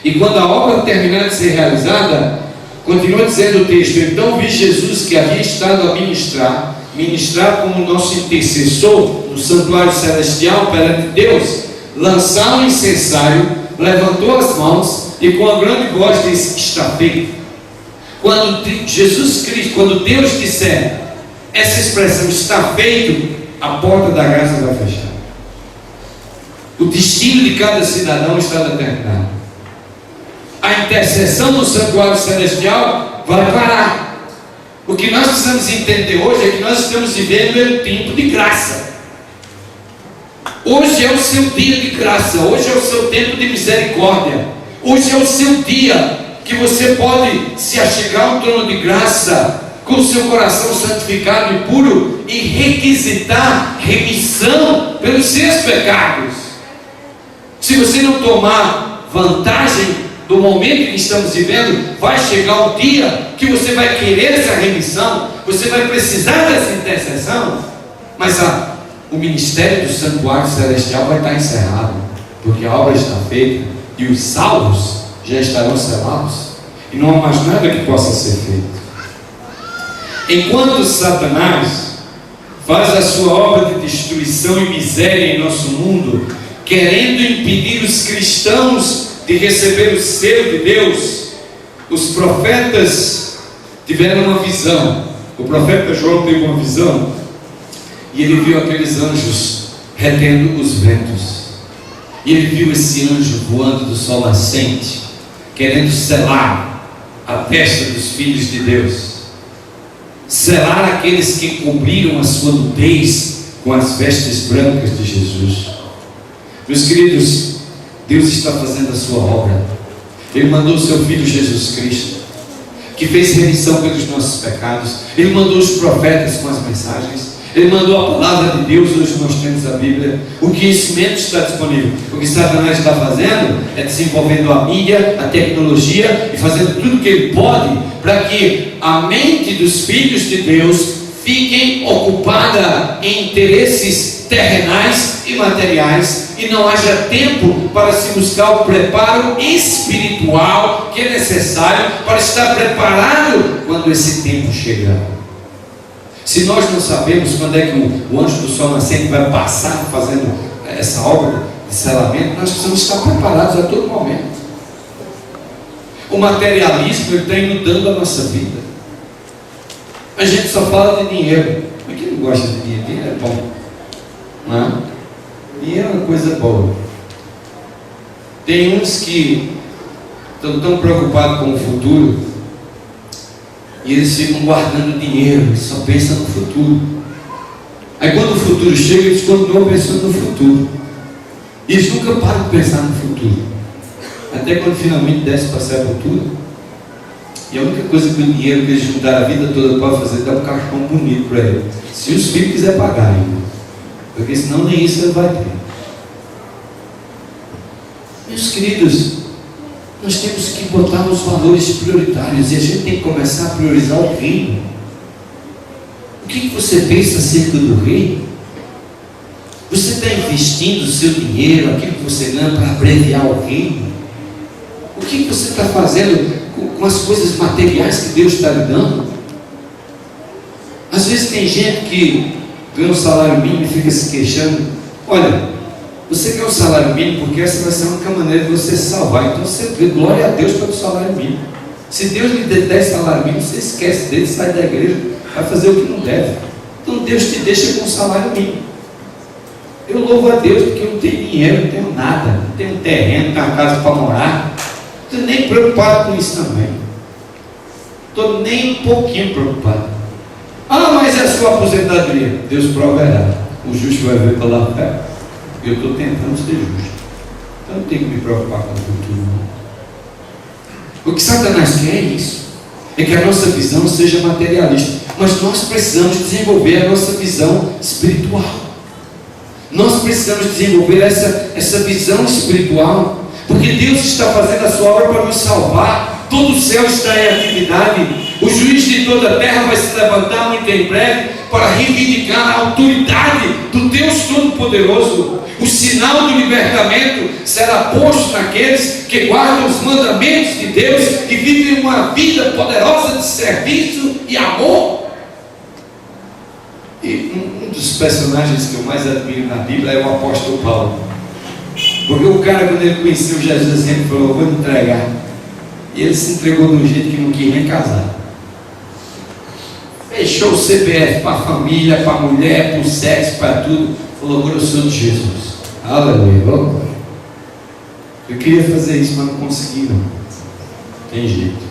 E quando a obra terminar de ser realizada, continua dizendo o texto: então vi Jesus que havia estado a ministrar como nosso intercessor no santuário celestial perante Deus, lançar um incensário, levantou as mãos e com a grande voz disse: está feito. Quando Jesus Cristo, quando Deus disser essa expressão está feito, a porta da graça vai fechar. O destino de cada cidadão está determinado. A intercessão no santuário celestial vai parar. O que nós precisamos entender hoje é que nós estamos vivendo em um tempo de graça. Hoje é o seu dia de graça. Hoje é o seu tempo de misericórdia. Hoje é o seu dia que você pode se achegar ao trono de graça com o seu coração santificado e puro e requisitar remissão pelos seus pecados. Se você não tomar vantagem do momento que estamos vivendo, vai chegar o dia que você vai querer essa remissão, você vai precisar dessa intercessão, mas o ministério do santuário celestial vai estar encerrado, porque a obra está feita e os salvos já estarão selados e não há mais nada que possa ser feito. Enquanto Satanás faz a sua obra de destruição e miséria em nosso mundo, querendo impedir os cristãos de receber o selo de Deus, os profetas tiveram uma visão. O profeta João teve uma visão e ele viu aqueles anjos retendo os ventos, e ele viu esse anjo voando do sol nascente, querendo selar a testa dos filhos de Deus, selar aqueles que cobriram a sua nudez com as vestes brancas de Jesus. Meus queridos, Deus está fazendo a sua obra. Ele mandou o seu Filho Jesus Cristo, que fez remissão pelos nossos pecados. Ele mandou os profetas com as mensagens. Ele mandou a palavra de Deus. Hoje nós temos a Bíblia. O conhecimento está disponível. O que Satanás está fazendo é desenvolvendo a mídia, a tecnologia e fazendo tudo o que ele pode para que a mente dos filhos de Deus fiquem ocupada em interesses terrenais e materiais e não haja tempo para se buscar o preparo espiritual que é necessário para estar preparado quando esse tempo chegar. Se nós não sabemos quando é que o anjo do sol nascente vai passar fazendo essa obra de selamento, nós precisamos estar preparados a todo momento. O materialismo ele está inundando a nossa vida. A gente só fala de dinheiro. Mas quem não gosta de dinheiro? Dinheiro é bom, não é? Dinheiro é uma coisa boa. Tem uns que estão tão preocupados com o futuro e eles ficam guardando dinheiro, eles só pensam no futuro. Aí quando o futuro chega, eles continuam pensando no futuro. E eles nunca param de pensar no futuro. Até quando finalmente desce para a sepultura E a única coisa que o dinheiro que eles juntaram a vida toda pode fazer é dar um cartão bonito para ele. Se os filhos quiserem pagar ainda. Porque senão nem isso ele vai ter. Meus queridos, nós temos que botar os valores prioritários e a gente tem que começar a priorizar o reino. O que você pensa acerca do reino? Você está investindo o seu dinheiro, aquilo que você ganha, para abreviar o reino? O que você está fazendo com as coisas materiais que Deus está lhe dando? Às vezes tem gente que ganha um salário mínimo e fica se queixando. Olha, você ganha um salário mínimo porque essa vai ser a única maneira de você se salvar. Então você vê glória a Deus pelo salário mínimo. Se Deus lhe der 10 salários mínimos, você esquece dele, sai da igreja, vai fazer o que não deve. Então Deus te deixa com um salário mínimo. Eu louvo a Deus porque eu não tenho dinheiro, não tenho nada, não tenho terreno, não tenho uma casa para morar. Não estou nem preocupado com isso também. Estou nem um pouquinho preocupado. Ah, mas é a sua aposentadoria. Deus proverá. O justo vai ver pela fé. Eu estou tentando ser justo. Então não tenho que me preocupar com o futuro. O que Satanás quer é isso. É que a nossa visão seja materialista. Mas nós precisamos desenvolver a nossa visão espiritual. Nós precisamos desenvolver essa visão espiritual. Porque Deus está fazendo a sua obra para nos salvar. Todo o céu está em atividade. O juiz de toda a terra vai se levantar muito em breve para reivindicar a autoridade do Deus Todo-Poderoso. O sinal do libertamento será posto naqueles que guardam os mandamentos de Deus e vivem uma vida poderosa de serviço e amor. E um dos personagens que eu mais admiro na Bíblia é o apóstolo Paulo. Porque o cara, quando ele conheceu Jesus assim, ele falou: vou me entregar. E ele se entregou de um jeito que não quis nem casar. Fechou o CPF para a família, para a mulher, para o sexo, para tudo. Falou: agora eu sou de Jesus. Aleluia. Eu queria fazer isso, mas não consegui não. Tem jeito.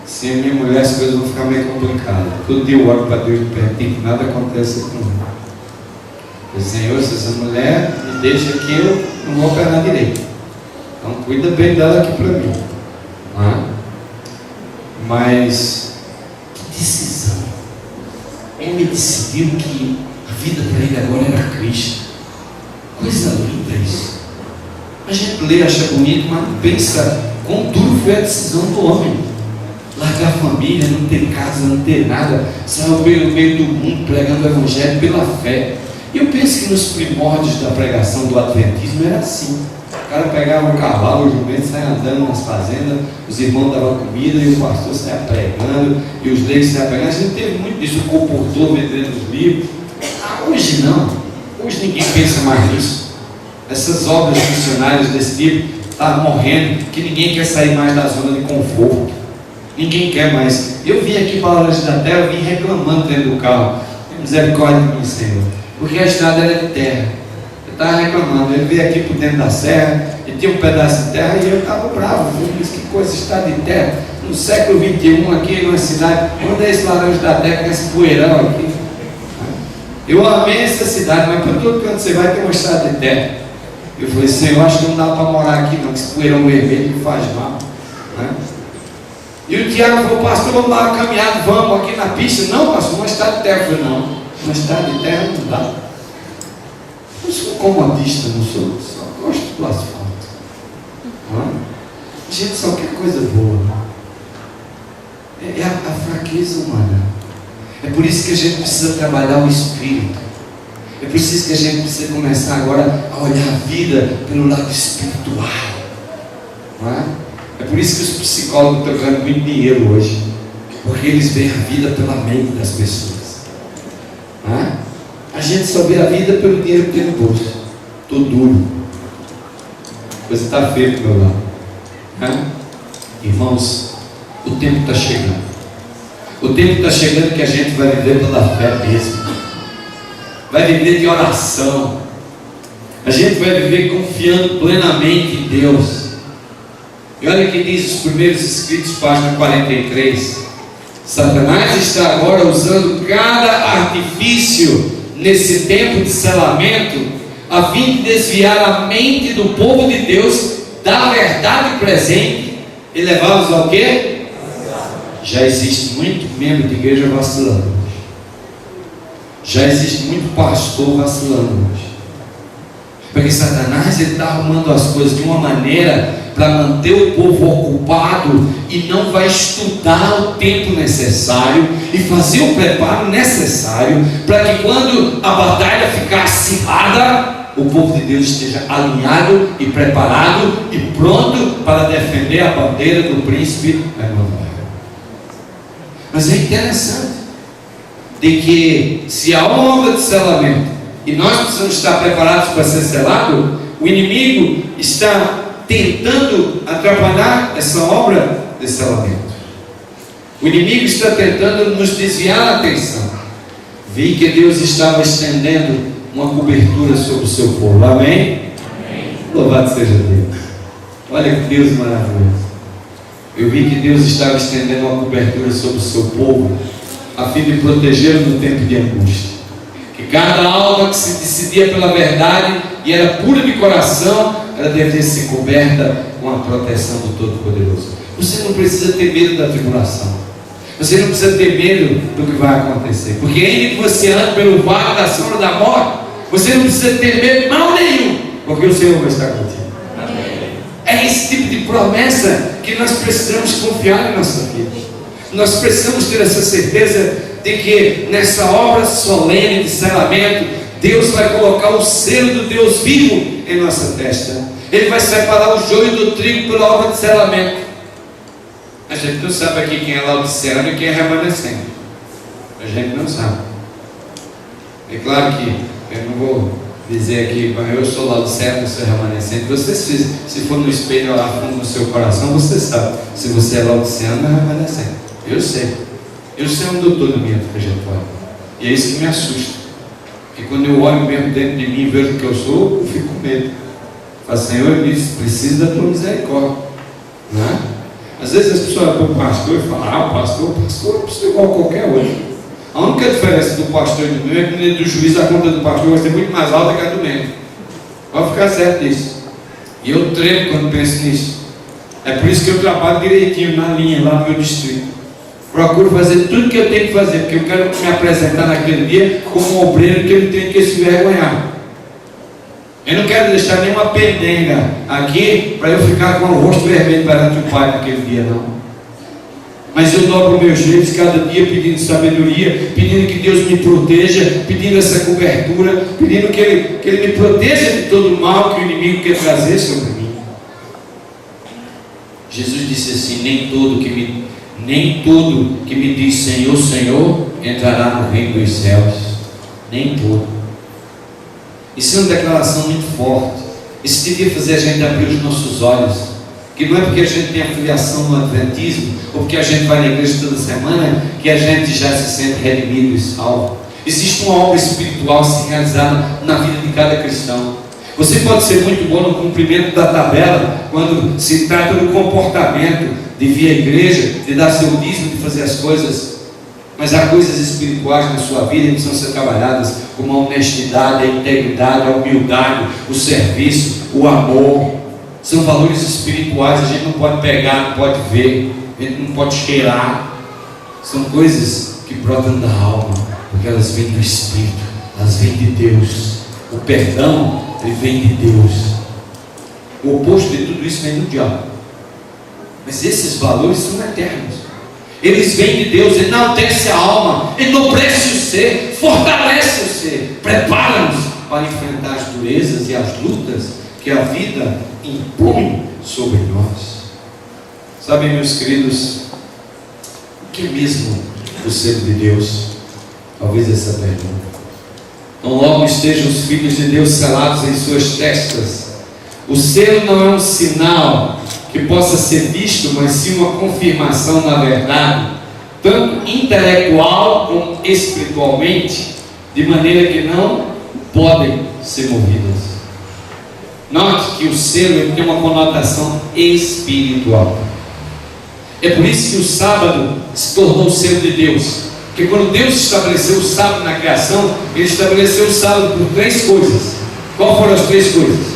Sem a minha mulher as coisas vão ficar meio complicadas. Todo dia eu olho para Deus de pertinho, que nada acontece comigo. Eu, Senhor, se essa mulher me deixa aqui, eu não vou operar direito. Então cuida bem dela aqui para mim. Mas que decisão. Ele decidiu que a vida para ele agora era Cristo. Coisa linda isso. A gente lê, acha bonito, mas pensa quão duro foi a decisão do homem. Largar a família, não ter casa, não ter nada, sair pelo meio do mundo pregando o evangelho pela fé. E eu penso que nos primórdios da pregação do adventismo era assim. O cara pegava um cavalo, o jumento, saia andando nas fazendas, os irmãos davam comida e o pastor saia pregando, e os leigos saia pregando. A gente teve muito disso, o comportou vendendo os livros. Hoje não. Hoje ninguém pensa mais nisso. Essas obras missionárias desse tipo estão morrendo, que ninguém quer sair mais da zona de conforto. Ninguém quer mais. Eu vim aqui para a Laranja da Terra, eu vim reclamando dentro do carro. Misericórdia de mim, Senhor. Porque a estrada era de terra. Eu estava reclamando. Eu vim aqui por dentro da serra e tinha um pedaço de terra e eu estava bravo. Eu disse: que coisa, estrada de terra. No século XXI, aqui numa cidade, onde é esse Laranja da Terra, com esse poeirão aqui? Eu amei essa cidade, mas para todo canto você vai ter uma estrada de terra. Eu falei: Senhor, acho que não dá para morar aqui não, que esse poeirão vermelho me faz mal. E o Tiago falou: pastor, vamos dar uma caminhada, vamos aqui na pista. Não, pastor, uma estrada de terra. Eu falei: não, uma estrada de terra não dá. Eu sou comodista, não sou, só gosto do asfalto. A gente só quer coisa boa. É a fraqueza humana. É por isso que a gente precisa trabalhar o espírito. É por isso que a gente precisa começar agora a olhar a vida pelo lado espiritual. É por isso que os psicólogos estão ganhando muito dinheiro hoje. Porque eles veem a vida pela mente das pessoas. A gente só vê a vida pelo dinheiro que tem no bolso. Estou duro. A coisa está feia do meu lado. Irmãos, o tempo está chegando. O tempo está chegando que a gente vai viver pela fé mesmo. Vai viver de oração. A gente vai viver confiando plenamente em Deus. E olha o que diz os primeiros escritos, página 43. Satanás está agora usando cada artifício nesse tempo de selamento, a fim de desviar a mente do povo de Deus da verdade presente e levá-los ao quê? já existe muito membro de igreja vacilando hoje. Já existe muito pastor vacilando hoje. Porque Satanás está arrumando as coisas de uma maneira para manter o povo ocupado e não vai estudar o tempo necessário e fazer o preparo necessário para que quando a batalha ficar acirrada, o povo de Deus esteja alinhado e preparado e pronto para defender a bandeira do príncipe Emanuel. Mas é interessante de que se há uma obra de selamento e nós precisamos estar preparados para ser selado, o inimigo está tentando atrapalhar essa obra de selamento. O inimigo está tentando nos desviar a atenção. Vi que Deus estava estendendo uma cobertura sobre o seu povo. Amém? Amém. Louvado seja Deus. Olha que Deus maravilhoso. Eu vi que Deus estava estendendo uma cobertura sobre o seu povo, a fim de protegê-lo no tempo de angústia. Que cada alma que se decidia pela verdade e era pura de coração, ela devia ser coberta com a proteção do Todo-Poderoso. Você não precisa ter medo da tribulação. Você não precisa ter medo do que vai acontecer. Porque ainda que você ande pelo vale da sombra da morte, você não precisa ter medo de mal nenhum, porque o Senhor vai estar contigo. É esse tipo de promessa que nós precisamos confiar em nossa vida. Nós precisamos ter essa certeza de que nessa obra solene de selamento, Deus vai colocar o selo do Deus vivo em nossa testa. Ele vai separar o joio do trigo pela obra de selamento. A gente não sabe aqui quem é laodiceano e quem é remanescente. A gente não sabe. É claro que eu não vou dizer aqui, mas eu sou laodiceano, eu sou remanescente. Você, se for no espelho lá fundo no seu coração, você sabe se você é laodiceano ou remanescente. Eu sei. Eu sei um doutor na minha trajetória. E é isso que me assusta. Porque quando eu olho mesmo dentro de mim e vejo o que eu sou, eu fico com medo. Falo, Senhor, eu disse, preciso da tua misericórdia. Não é? Às vezes as pessoas vão para o pastor e falam, o pastor é igual a qualquer outro. A única diferença do pastor e do meu é que do juiz a conta do pastor vai ser muito mais alta que a do membro. Pode ficar certo nisso. E eu tremo quando penso nisso. É por isso que eu trabalho direitinho na linha, lá no meu distrito. Procuro fazer tudo que eu tenho que fazer, porque eu quero me apresentar naquele dia como um obreiro que eu tenho que se envergonhar. Eu não quero deixar nenhuma pendenga aqui para eu ficar com o rosto vermelho perante o Pai naquele dia, não. Mas eu dobro o meu jeito cada dia pedindo sabedoria, pedindo que Deus me proteja, pedindo essa cobertura, pedindo que Ele me proteja de todo o mal que o inimigo quer trazer sobre mim. Jesus disse assim, nem todo que me diz Senhor, Senhor, entrará no reino dos céus. Nem todo. Isso é uma declaração muito forte. Isso devia fazer a gente abrir os nossos olhos. Que não é porque a gente tem afiliação no Adventismo, ou porque a gente vai na igreja toda semana, que a gente já se sente redimido e salvo. Existe uma obra espiritual a ser realizada na vida de cada cristão. Você pode ser muito bom no cumprimento da tabela, quando se trata do comportamento, de vir à igreja, de dar seu dízimo, de fazer as coisas. Mas há coisas espirituais na sua vida que precisam ser trabalhadas, como a honestidade, a integridade, a humildade, o serviço, o amor. São valores espirituais, a gente não pode pegar, não pode ver, a gente não pode cheirar. São coisas que brotam da alma, porque elas vêm do Espírito, elas vêm de Deus. O perdão, ele vem de Deus. O oposto de tudo isso vem do diabo. Mas esses valores são eternos. Eles vêm de Deus, enaltece a alma, enobrece o ser, fortalece o ser, prepara-nos para enfrentar as durezas e as lutas que a vida impõe sobre nós. Sabem, meus queridos, o que é mesmo o selo de Deus? Talvez essa pergunta. Então logo estejam os filhos de Deus selados em suas testas. O selo não é um sinal que possa ser visto, mas sim uma confirmação na verdade, tanto intelectual como espiritualmente, de maneira que não podem ser movidas. Note que o selo tem uma conotação espiritual. É por isso que o sábado se tornou o selo de Deus. Porque quando Deus estabeleceu o sábado na criação, Ele estabeleceu o sábado por 3 coisas. Qual foram as 3 coisas?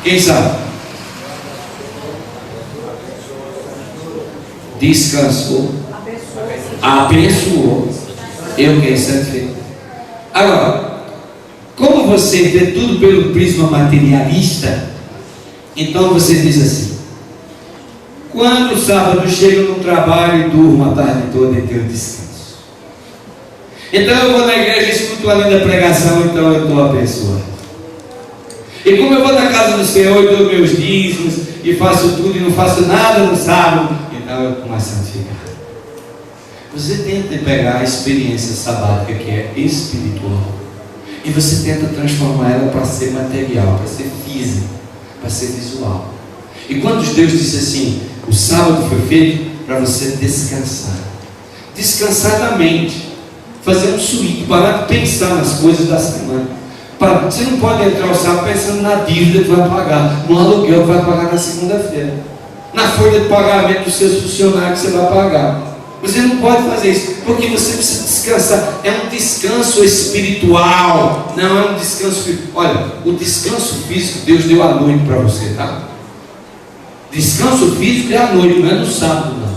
Quem sabe? descansou, abençoou, eu quero santificar. Agora, como você vê tudo pelo prisma materialista, então você diz assim: quando o sábado chega no trabalho e durmo a tarde toda e tenho descanso. Então eu vou na igreja, escuto a linda pregação, então eu estou abençoado. E como eu vou na casa do Senhor e dou meus dízimos e faço tudo e não faço nada no sábado, então eu estou mais santificado. Você tenta pegar a experiência sabática que é espiritual e você tenta transformar ela para ser material, para ser física, para ser visual. E quando Deus disse assim: o sábado foi feito para você descansar, descansar da mente, fazer um switch, parar de pensar nas coisas da semana. Você não pode entrar o sábado pensando na dívida que vai pagar, no aluguel que vai pagar na segunda-feira, na folha de pagamento dos seus funcionários que você vai pagar. Você não pode fazer isso, porque você precisa descansar. É um descanso espiritual, não é um descanso físico. Olha, o descanso físico Deus deu à noite para você, tá? Descanso físico é à noite, não é no sábado, não.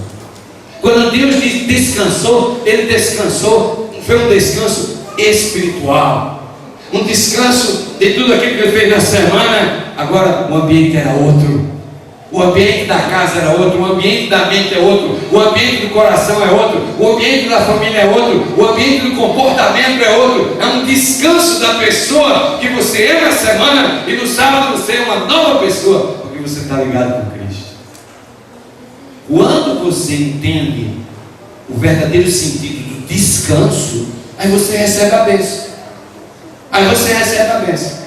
Quando Deus diz descansou, Ele descansou, foi um descanso espiritual, um descanso de tudo aquilo que Ele fez na semana. Agora o ambiente era outro, o ambiente da casa era outro, o ambiente da mente é outro, o ambiente do coração é outro, o ambiente da família é outro, o ambiente do comportamento é outro. É um descanso da pessoa que você é na semana e no sábado você é uma nova pessoa, porque você está ligado com Cristo. Quando você entende o verdadeiro sentido do descanso, aí você recebe a bênção. Aí você recebe a bênção.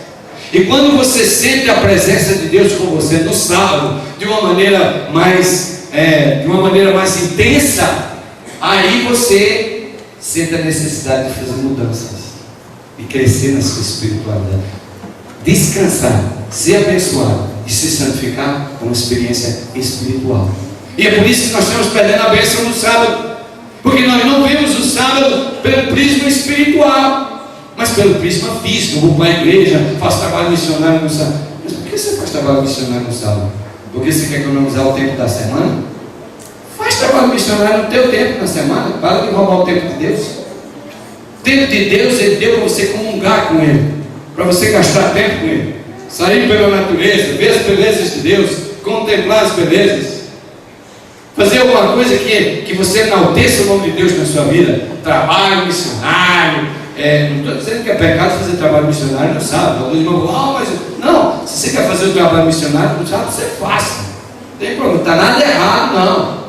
E quando você sente a presença de Deus com você no sábado, de uma maneira mais intensa, aí você sente a necessidade de fazer mudanças e crescer na sua espiritualidade. Descansar, ser abençoado e se santificar é uma experiência espiritual. E é por isso que nós estamos perdendo a bênção no sábado, porque nós não vemos o sábado pelo prisma espiritual, mas pelo prisma físico. Eu vou para a igreja, faço trabalho missionário no sábado. Mas por que você faz trabalho missionário no sábado? Porque você quer economizar o tempo da semana? Faz trabalho missionário no teu tempo na semana. Para de roubar o tempo de Deus. O tempo de Deus Ele deu para você comungar com Ele, para você gastar tempo com Ele, sair pela natureza, ver as belezas de Deus, contemplar as belezas, fazer alguma coisa que você enalteça o nome de Deus na sua vida. Trabalho missionário. Não estou dizendo que é pecado fazer trabalho missionário no sábado. Alguns irmãos falam: não, se você quer fazer o trabalho missionário no sábado, você faça. Não tem problema, não está nada errado, não.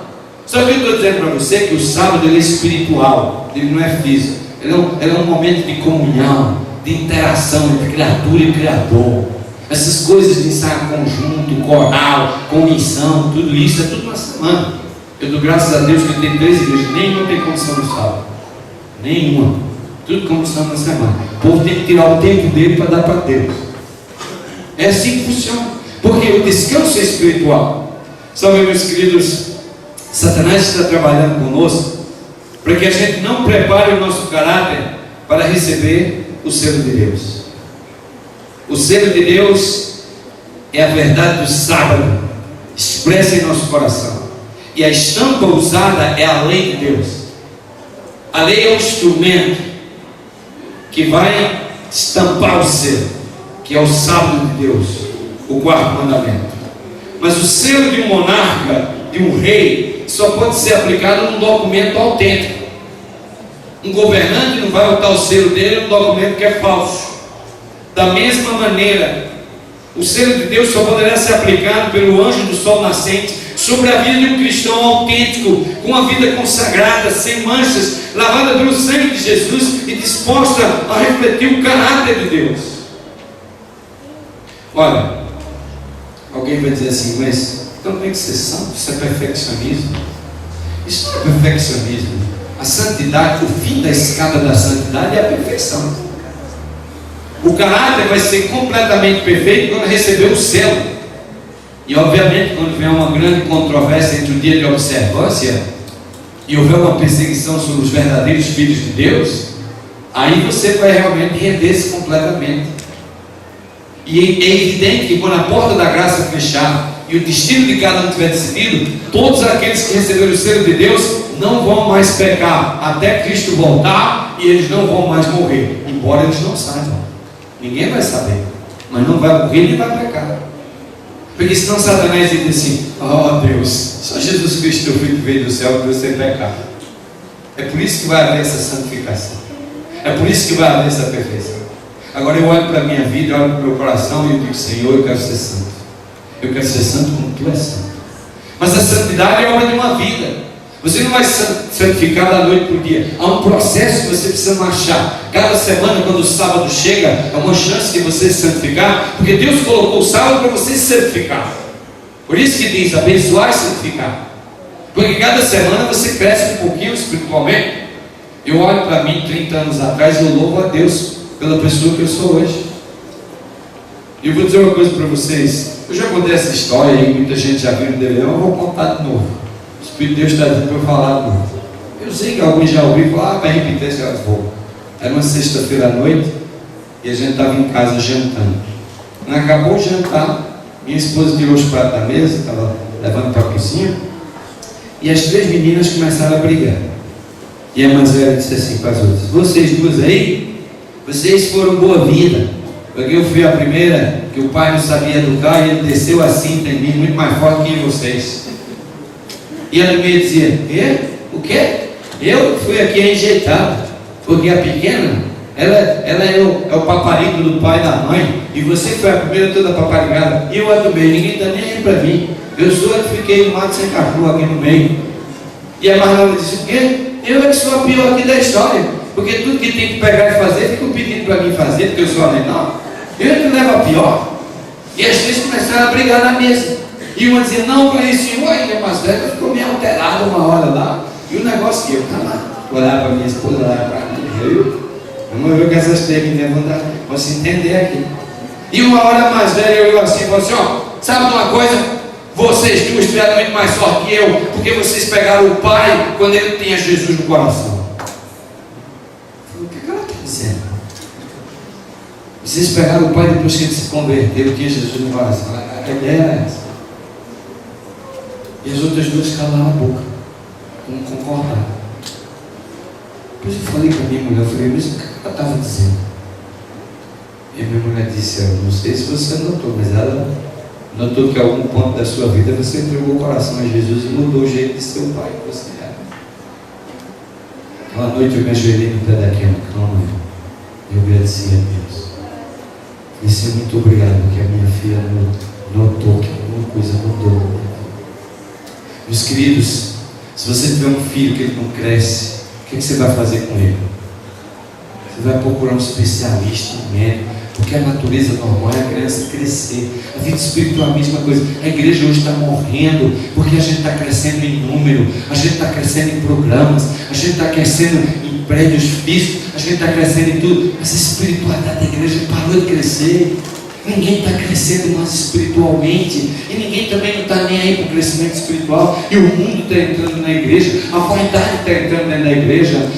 Só que eu estou dizendo para você que o sábado ele é espiritual, ele não é físico. Ele é um momento de comunhão, de interação entre criatura e criador. Essas coisas de ensaio conjunto, coral, comissão, tudo isso é tudo na semana. Eu dou graças a Deus que eu tenho 3 igrejas, nenhuma tem comissão no sábado. Nenhuma. Tudo comissão na semana. O povo tem que tirar o tempo dele para dar para Deus. É assim que funciona. Porque o descanso é espiritual. Sabe, meus queridos, Satanás está trabalhando conosco para que a gente não prepare o nosso caráter para receber o selo de Deus. O selo de Deus é a verdade do sábado expressa em nosso coração. E a estampa usada é a lei de Deus. A lei é um instrumento que vai estampar o selo, que é o sábado de Deus, o 4º mandamento. Mas o selo de um monarca, de um rei, só pode ser aplicado num documento autêntico. Um governante não vai botar o selo dele num documento que é falso. Da mesma maneira, o selo de Deus só poderá ser aplicado pelo anjo do sol nascente sobre a vida de um cristão autêntico, com uma vida consagrada, sem manchas, lavada pelo sangue de Jesus e disposta a refletir o caráter de Deus. Olha, alguém vai dizer assim: mas então tem que ser santo, isso é perfeccionismo. Isso não é perfeccionismo. A santidade, o fim da escada da santidade é a perfeição. O caráter vai ser completamente perfeito quando receber o selo. E obviamente, quando vier uma grande controvérsia entre o dia de observância e houver uma perseguição sobre os verdadeiros filhos de Deus, aí você vai realmente render-se completamente. E é evidente que quando a porta da graça fechar e o destino de cada um tiver decidido, todos aqueles que receberam o selo de Deus não vão mais pecar até Cristo voltar, e eles não vão mais morrer, embora eles não saibam. Ninguém vai saber, mas não vai morrer nem vai pecar. Porque senão Satanás diz assim: oh Deus, só Jesus Cristo, teu filho, veio do céu para você pecar. É por isso que vai haver essa santificação, é por isso que vai haver essa perfeição. Agora eu olho para a minha vida, eu olho para o meu coração e eu digo: Senhor, eu quero ser santo. Eu quero ser santo como tu és santo. Mas a santidade é obra de uma vida. Você não vai santificar da noite para o dia. Há um processo que você precisa marchar. Cada semana, quando o sábado chega, é uma chance de você se santificar, porque Deus colocou o sábado para você se santificar. Por isso que diz: abençoar e santificar. Porque cada semana você cresce um pouquinho espiritualmente. Eu olho para mim 30 anos atrás e eu louvo a Deus pela pessoa que eu sou hoje. E eu vou dizer uma coisa para vocês. Eu já contei essa história e muita gente já viu no DVD, eu vou contar de novo. O Espírito de Deus está dizendo para eu falar de novo. Eu sei que alguns já ouviram falar: para repetir esse vou. Era uma sexta-feira à noite e a gente estava em casa jantando. Quando acabou o jantar, minha esposa tirou os pratos da mesa, estava levando para a cozinha, e as 3 meninas começaram a brigar. E a mais velha disse assim para as outras: vocês duas aí, vocês foram boa vida, porque eu fui a primeira que o pai não sabia educar e ele desceu assim em mim, muito mais forte que em vocês. E ela meio dizia: o quê? Eu fui aqui enjeitada, porque a pequena, ela é o paparico do pai e da mãe, e você foi a primeira toda paparicada, e eu a do meio, ninguém está nem aí para mim. Eu sou a que fiquei no mato sem cachorro aqui no meio. E a mais nova disse: o quê? Eu é que sou a pior aqui da história, porque tudo que tem que pegar e fazer, ficam pedindo para mim fazer, porque eu sou a menor. Eu é que levo a pior. E as 3 começaram a brigar na mesa. E uma dizia: não, para isso, e a mais velha ficou meio alterada uma hora lá. E o negócio que eu olhava para minha esposa, olhava para mim, vamos ver que essas 3 meninas vão se entender aqui. E uma hora mais velha eu assim, falou assim: ó, sabe de uma coisa? Vocês duas tiveram muito mais sorte que eu, porque vocês pegaram o pai quando ele tinha Jesus no coração. O que ela está dizendo? Vocês pegaram o pai depois que ele se converteu, tinha Jesus no coração. A ideia era essa. E as outras duas calaram a boca, não concordaram. Depois eu falei para minha mulher, eu falei: mas o que ela estava dizendo? E a minha mulher disse: eu não sei se você notou, mas ela notou que em algum ponto da sua vida você entregou o coração a Jesus e mudou o jeito de ser o pai que você era. Aquela noite eu me ajoelhei no pé daquela cama e eu agradeci a Deus. E Senhor, muito obrigado, porque a minha filha notou que alguma coisa mudou. Meus queridos, se você tiver um filho que ele não cresce, o que você vai fazer com ele? Você vai procurar um especialista, um médico, porque a natureza normal é a criança crescer. A vida espiritual é a mesma coisa. A igreja hoje está morrendo porque a gente está crescendo em número, a gente está crescendo em programas, a gente está crescendo em prédios físicos, a gente está crescendo em tudo, mas a espiritualidade da igreja parou de crescer. Ninguém está crescendo mais espiritualmente, e ninguém também não está nem aí para o crescimento espiritual. E o mundo está entrando na igreja, a vaidade está entrando dentro da igreja,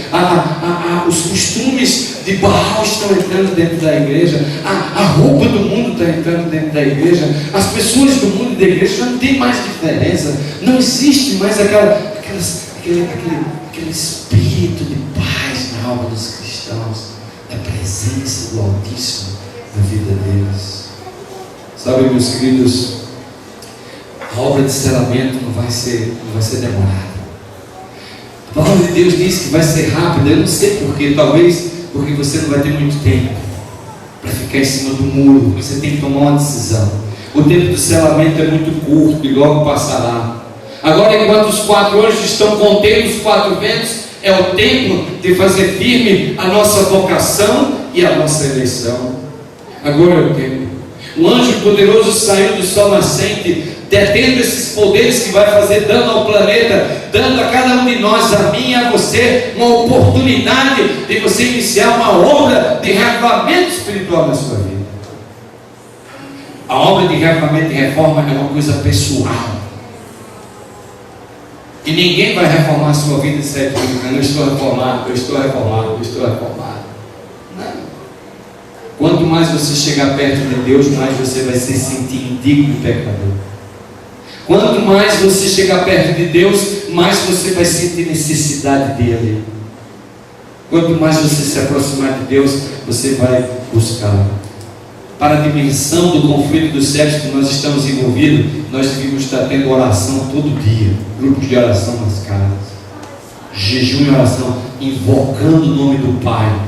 os costumes de Baal estão entrando dentro da igreja, a roupa do mundo está entrando dentro da igreja, as pessoas do mundo da igreja não tem mais diferença, não existe mais aquele espírito de paz na alma dos cristãos, da presença do Altíssimo na vida deles. Sabe, meus queridos, a obra de selamento não vai ser demorada. A palavra de Deus diz que vai ser rápida. Eu não sei porquê, talvez porque você não vai ter muito tempo para ficar em cima do muro. Você tem que tomar uma decisão. O tempo do selamento é muito curto e logo passará. Agora, enquanto os 4 anjos estão contendo os 4 ventos, é o tempo de fazer firme a nossa vocação e a nossa eleição. Agora é o tempo. O anjo poderoso saiu do sol nascente, detendo esses poderes que vai fazer dano ao planeta, dando a cada um de nós, a mim e a você, uma oportunidade de você iniciar uma obra de reavivamento espiritual na sua vida. A obra de reavivamento e reforma é uma coisa pessoal. E ninguém vai reformar a sua vida e sair dizendo: eu estou reformado, eu estou reformado, eu estou reformado. Não. Quanto mais você chegar perto de Deus, mais você vai se sentir indigno e pecador. Quanto mais você chegar perto de Deus, mais você vai sentir necessidade dele. Quanto mais você se aproximar de Deus, você vai buscar. Para a dimensão do conflito dos séculos que nós estamos envolvidos, nós devíamos estar tendo oração todo dia, grupos de oração nas casas, jejum e oração, invocando o nome do Pai.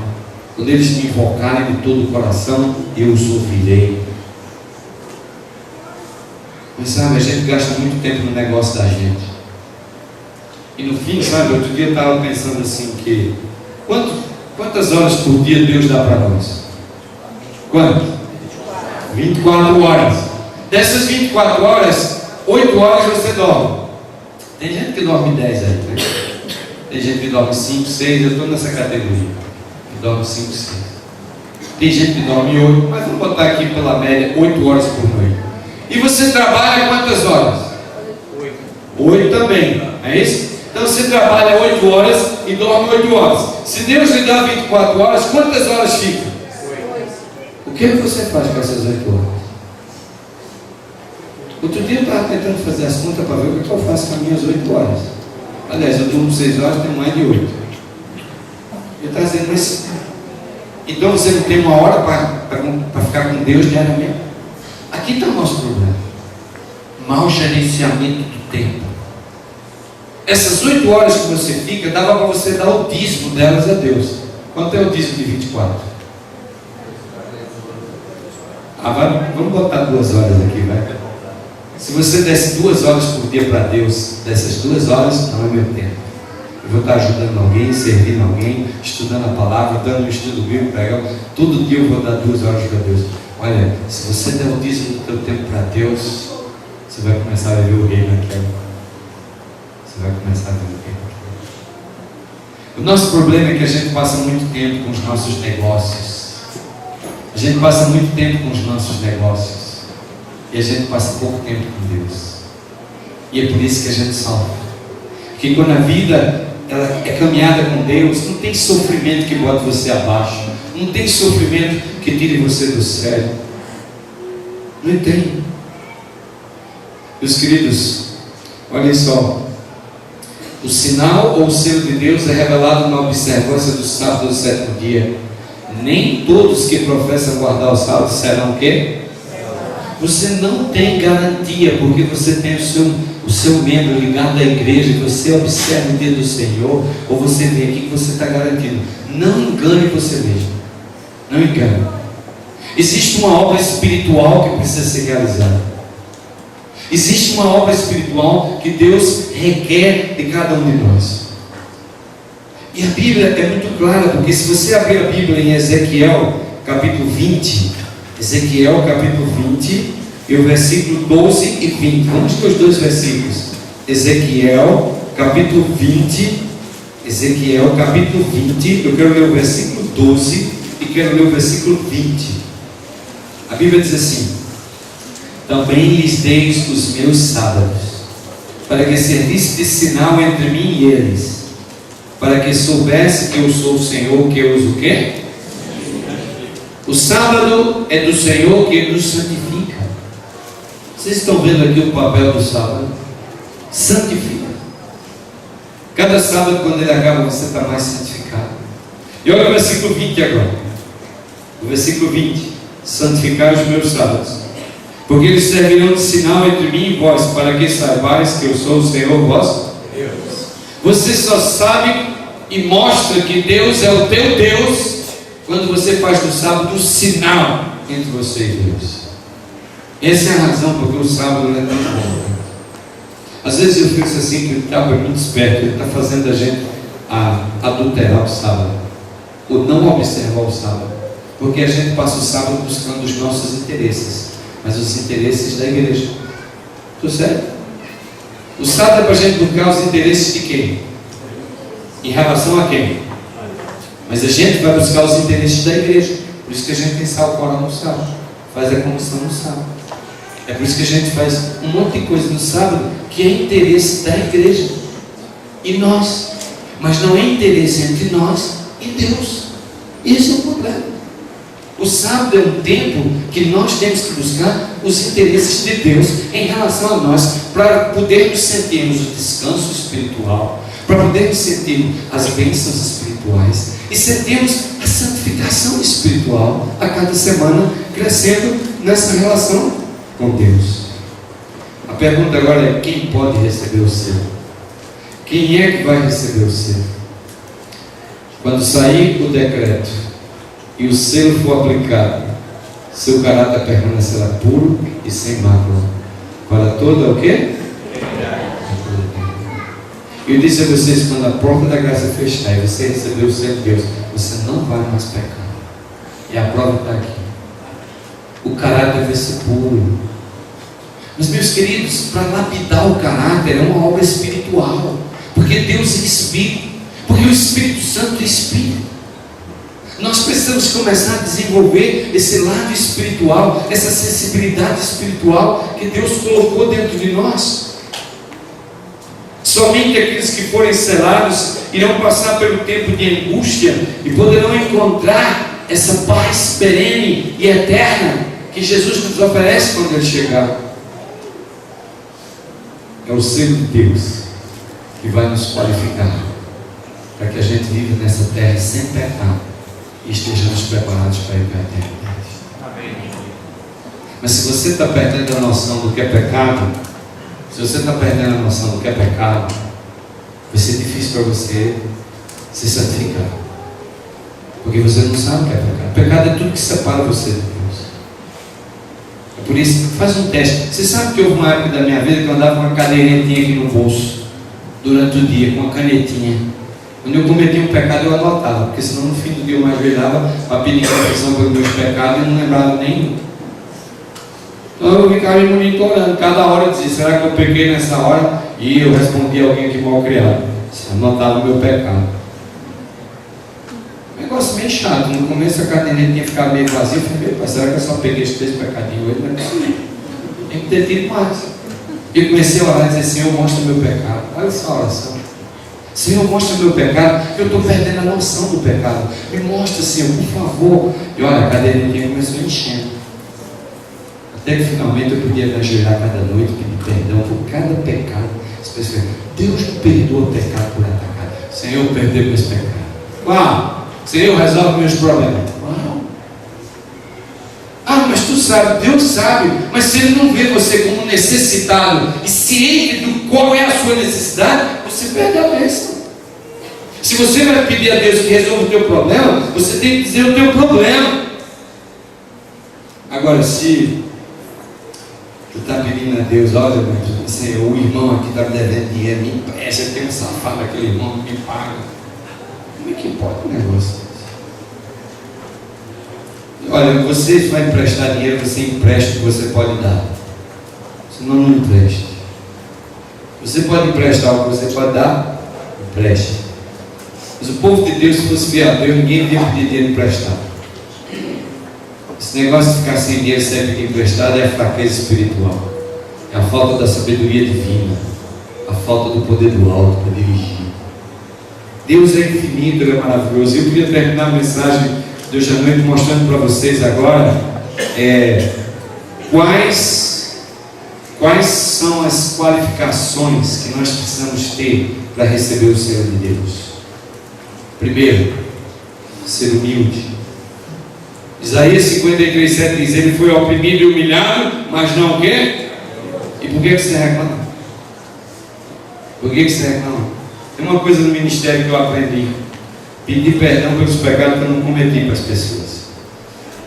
Quando eles me invocarem de todo o coração, eu os ouvirei. Mas sabe, a gente gasta muito tempo no negócio da gente. E no fim, sabe, outro dia eu estava pensando assim que quantas horas por dia Deus dá para nós? Quanto? 24 horas. Dessas 24 horas, 8 horas você dorme. Tem gente que dorme 10 aí, né? Tem gente que dorme 5, 6, eu estou nessa categoria. Que dorme 5, 6. Tem gente que dorme 8, mas vamos botar aqui pela média 8 horas por noite. E você trabalha quantas horas? 8 também, é isso? Então você trabalha 8 horas e dorme 8 horas. Se Deus lhe dá 24 horas, quantas horas fica? O que você faz com essas 8 horas? Outro dia eu estava tentando fazer as contas para ver o que eu faço com as minhas 8 horas. Aliás, eu durmo 6 horas, tenho mais de 8. Eu estava dizendo, mas então você não tem uma hora para ficar com Deus diariamente? Aqui está o nosso problema. Mau gerenciamento do tempo. Essas 8 horas que você fica, dava para você dar o dízimo delas a Deus. Quanto é o dízimo de 24? Vamos botar 2 horas aqui, vai. Se você desse 2 horas por dia para Deus, dessas 2 horas não é meu tempo. Eu vou estar ajudando alguém, servindo alguém, estudando a palavra, dando um estudo bíblico, pregando. Todo dia eu vou dar 2 horas para Deus. Olha, se você der o dízimo do teu tempo para Deus, você vai começar a ver o reino aqui. Você vai começar a ver o reino aqui. O nosso problema é que a gente passa muito tempo com os nossos negócios. A gente passa muito tempo com os nossos negócios. E a gente passa pouco tempo com Deus. E é por isso que a gente sofre. Porque quando a vida ela é caminhada com Deus, não tem sofrimento que bote você abaixo. Não tem sofrimento que tire você do sério. Não tem. Meus queridos, olhem só. O sinal ou o selo de Deus é revelado na observância do sábado do 7º dia. Nem todos que professam guardar o sábado serão o quê? Você não tem garantia, porque você tem o seu membro ligado à igreja, você observa o dia do Senhor, ou você vê aqui que você está garantido. Não engane você mesmo. Não engane. Existe uma obra espiritual que precisa ser realizada. Existe uma obra espiritual que Deus requer de cada um de nós. E a Bíblia é muito clara, porque se você abrir a Bíblia em Ezequiel, capítulo 20, Ezequiel, capítulo 20, e o versículo 12 e 20. Vamos ter os dois versículos. Ezequiel, capítulo 20, Ezequiel, capítulo 20, eu quero ler o versículo 12 e quero ler o versículo 20. A Bíblia diz assim: também lhes dei os meus sábados, para que servisse de sinal entre mim e eles, para que soubesse que eu sou o Senhor, que eu uso o quê? O sábado é do Senhor que nos santifica. Vocês estão vendo aqui o papel do sábado? Santifica. Cada sábado, quando ele acaba, você está mais santificado. E olha o versículo 20 agora. O versículo 20: santificai os meus sábados, porque eles servirão de sinal entre mim e vós, para que saibais que eu sou o Senhor vosso Deus. Você só sabe e mostra que Deus é o teu Deus quando você faz do sábado um sinal entre você e Deus. Essa é a razão porque o sábado não é tão bom. Às vezes eu penso assim que o diabo é muito esperto, ele está fazendo a gente adulterar o sábado, ou não observar o sábado, porque a gente passa o sábado buscando os nossos interesses, mas os interesses da igreja. Estou certo? O sábado é para a gente buscar os interesses de quem? Em relação a quem? Mas a gente vai buscar os interesses da igreja. Por isso que a gente tem sal coral no sábado, faz a comissão no sábado. É por isso que a gente faz um monte de coisa no sábado que é interesse da igreja e nós, mas não é interesse entre nós e Deus. Esse é o problema. O sábado é um tempo que nós temos que buscar os interesses de Deus em relação a nós, para podermos sentirmos o descanso espiritual, para podermos sentir as bênçãos espirituais e sentirmos a santificação espiritual a cada semana, crescendo nessa relação com Deus. A pergunta agora é: quem pode receber o selo? Quem é que vai receber o selo? Quando sair o decreto e o selo for aplicado, seu caráter permanecerá puro e sem mácula para toda o quê? Eu disse a vocês, quando a porta da graça fechar e você receber o selo de Deus, você não vai mais pecar. E a prova está aqui. O caráter vai ser puro. Mas, meus queridos, para lapidar o caráter é uma obra espiritual, porque Deus é Espírito, porque o Espírito Santo é Espírito. Nós precisamos começar a desenvolver esse lado espiritual, essa sensibilidade espiritual que Deus colocou dentro de nós. Somente aqueles que forem selados irão passar pelo tempo de angústia e poderão encontrar essa paz perene e eterna que Jesus nos oferece quando Ele chegar. É o selo de Deus que vai nos qualificar para que a gente viva nessa terra sem pecado e estejamos preparados para ir para a eternidade. Amém. Mas se você está perdendo a noção do que é pecado, se você está perdendo a noção do que é pecado, vai ser difícil para você se santificar, porque você não sabe o que é pecado. Pecado é tudo que separa você de Deus. É por isso que faz um teste. Você sabe que houve uma época da minha vida que eu andava com uma cadeiretinha aqui no bolso durante o dia, com uma canetinha. Quando eu cometia um pecado eu anotava, porque senão no fim do dia eu me ajoelhava para pedir confissão pelos meus pecados e não lembrava nenhum. Então eu ficava me monitorando, cada hora eu dizia: será que eu peguei nessa hora? E eu respondia a alguém que mal criado, anotava o meu pecado. Um negócio meio chato. No começo a cadeirinha ficava meio vazia. Eu falei: será que eu só peguei esses 3 pecadinhos hoje? Não é possível, tem que ter tido mais. E comecei a orar e dizer: Senhor, mostra o meu pecado. Olha essa oração: Senhor, mostra o meu pecado, que eu estou perdendo a noção do pecado. Me mostra, Senhor, por favor. E olha, a cadeirinha começou enchendo. Até que finalmente eu podia me ajoelhar cada noite, pedir perdão por cada pecado. As pessoas: Deus me perdoa o pecado por atacar. Senhor, perdeu meus pecados. Uau! Senhor, resolve meus problemas. Uau! Ah, mas tu sabe, Deus sabe. Mas se Ele não vê você como necessitado e ciente do qual é a sua necessidade, você perde a bênção. Se você vai pedir a Deus que resolva o teu problema, você tem que dizer o teu problema. Agora, se tu está pedindo a Deus: olha, Senhor, o irmão aqui está me devendo dinheiro, me empresta, tem um safado, aquele irmão que me paga. Como é que pode um negócio? Olha, você vai emprestar dinheiro, você empresta o que você pode dar. Senão não empreste. Você pode emprestar o que você pode dar? Empreste. Mas o povo de Deus, se fosse fiel a Deus, ninguém devia pedir dinheiro emprestado. Esse negócio de ficar sem dinheiro sempre emprestado é a fraqueza espiritual, é a falta da sabedoria divina, a falta do poder do alto para dirigir. Deus é infinito, Ele é maravilhoso. Eu queria terminar a mensagem de hoje à noite mostrando para vocês agora quais são as qualificações que nós precisamos ter para receber o selo de Deus. Primeiro, ser humilde. Isaías 53:7 diz: Ele foi oprimido e humilhado, mas não o quê? E por que você reclama? Por que você reclama? Tem uma coisa no ministério que eu aprendi: pedir perdão pelos pecados que eu não cometi para as pessoas.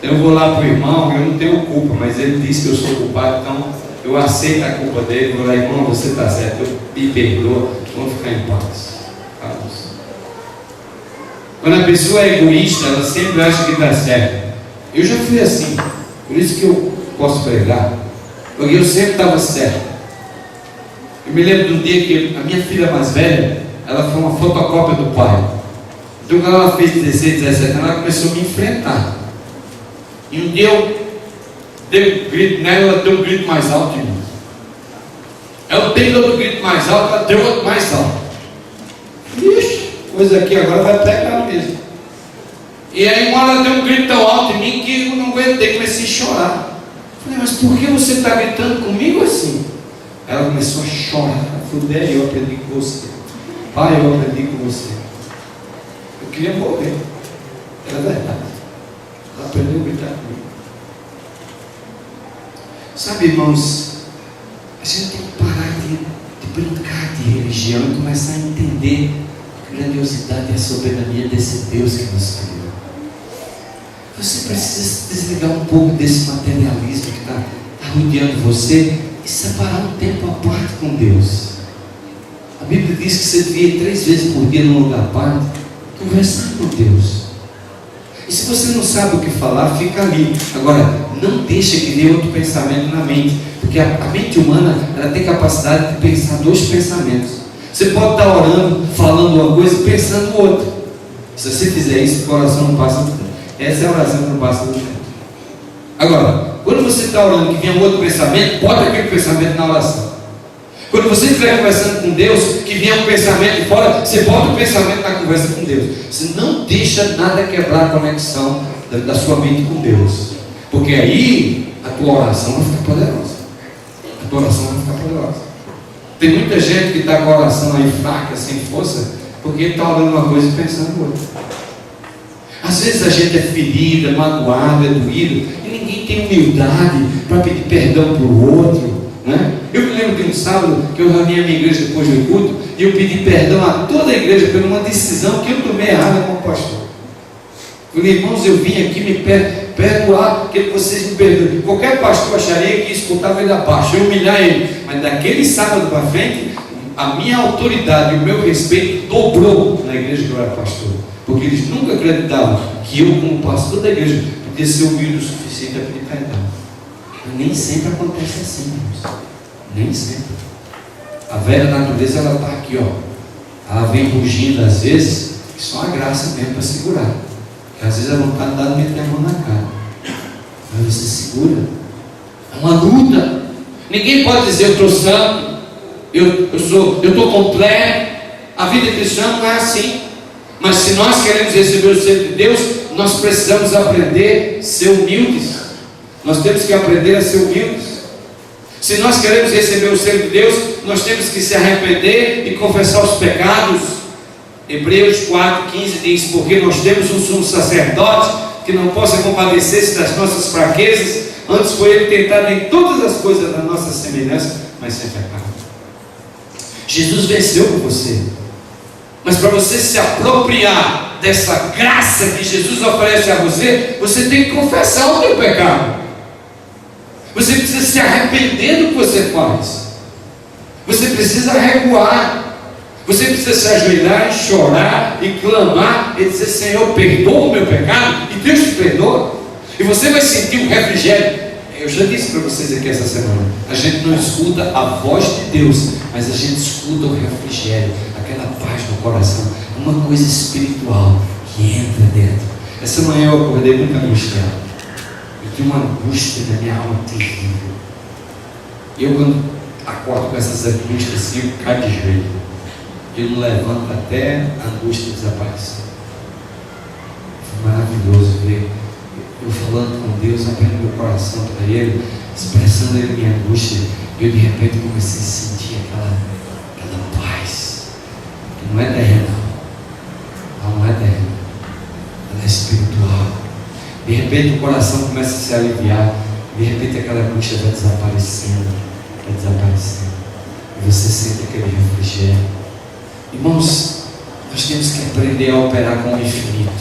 Eu vou lá para o irmão, eu não tenho culpa, mas ele disse que eu sou culpado, então eu aceito a culpa dele. Vou lá: irmão, você está certo, eu me perdoa, vamos ficar em paz. Vamos. Quando a pessoa é egoísta, ela sempre acha que está certa. Eu já fui assim, por isso que eu posso pregar, porque eu sempre estava certo. Eu me lembro de um dia que a minha filha mais velha, ela foi uma fotocópia do pai. Então quando ela fez 16, 17 anos, ela começou a me enfrentar. E um dia eu dei um grito nela, ela deu um grito mais alto de mim. Eu dei outro grito mais alto, ela deu outro mais alto. Ixi, coisa aqui agora vai pegar mesmo. E aí ela deu um grito tão alto em mim que mas por que você está gritando comigo assim? Ela começou a chorar. Ela falou, Dé, eu aprendi com você. Pai, eu aprendi com você. Eu queria morrer. Era verdade. Ela aprendeu a gritar comigo. Sabe, irmãos, a gente tem que parar de brincar de religião e começar a entender a grandiosidade e a soberania desse Deus que nos criou. Você precisa desligar um pouco desse materialismo que está rodeando você e separar um tempo à parte com Deus. A Bíblia diz que você devia ir 3 vezes por dia num lugar à parte, conversar com Deus. E se você não sabe o que falar, fica ali. Agora, não deixa que dê outro pensamento na mente, porque a mente humana, ela tem capacidade de pensar 2 pensamentos. Você pode estar orando, falando uma coisa e pensando outra. Se você fizer isso, o coração não passa do tempo. Essa é a oração que não passa do tempo. Agora, quando você está orando que vem um outro pensamento, bota aquele pensamento na oração. Quando você estiver conversando com Deus, que vier um pensamento de fora, você bota o pensamento na conversa com Deus. Você não deixa nada quebrar a conexão da sua mente com Deus. Porque aí a tua oração vai ficar poderosa. A tua oração vai ficar poderosa. Tem muita gente que está com a oração aí fraca, sem força, porque está orando uma coisa e pensando outra. Às vezes a gente é ferida, magoado, é doído, e ninguém tem humildade para pedir perdão para o outro. Né? Eu me lembro de um sábado que eu reuni a minha igreja depois do culto e eu pedi perdão a toda a igreja por uma decisão que eu tomei errada como pastor. Falei, irmãos, eu vim aqui me perdoar, que vocês me perdoem. Qualquer pastor acharia que escutava ele abaixo, eu humilhar ele. Mas daquele sábado para frente, a minha autoridade e o meu respeito dobrou na igreja que eu era pastor. Porque eles nunca acreditavam que eu, como pastor da igreja, podia ser humilde o suficiente a pedir perdão. Nem sempre acontece assim, irmãos. Nem sempre. A velha natureza, ela está aqui, ó. Ela vem rugindo às vezes, que só a graça mesmo para segurar. Porque às vezes a vontade dá de meter a mão na cara. Mas você segura. É uma luta. Ninguém pode dizer, eu estou santo, eu estou completo. A vida cristã não é assim. Mas se nós queremos receber o selo de Deus, nós precisamos aprender a ser humildes. Nós temos que aprender a ser humildes. Se nós queremos receber o selo de Deus, nós temos que se arrepender e confessar os pecados. Hebreus 4,15 diz, porque nós temos um sumo sacerdote que não possa compadecer-se das nossas fraquezas, antes foi ele tentado em todas as coisas da nossa semelhança, mas sem pecado. Jesus venceu por você. Mas para você se apropriar dessa graça que Jesus oferece a você, você tem que confessar o teu pecado. Você precisa se arrepender do que você faz. Você precisa recuar. Você precisa se ajoelhar e chorar e clamar e dizer, Senhor, perdoa o meu pecado, e Deus te perdoa. E você vai sentir um refrigério. Eu já disse para vocês aqui essa semana, a gente não escuta a voz de Deus, mas a gente escuta o refrigério, aquela paz no coração, uma coisa espiritual que entra dentro. Essa manhã eu acordei muito angustiado. Eu tinha uma angústia na minha alma terrível. E eu, quando acordo com essas angústias assim, eu caio de joelho. Eu não levanto até a angústia desaparecer. Foi maravilhoso ver eu falando com Deus, abrindo meu coração para Ele, expressando Ele minha angústia. E eu de repente comecei a sentir aquela paz, que não é terrenal. Ela não é terrenal, ela é espiritual. De repente o coração começa a se aliviar. De repente aquela angústia vai desaparecendo. E você sente aquele refrigério. Irmãos, nós temos que aprender a operar com o infinito.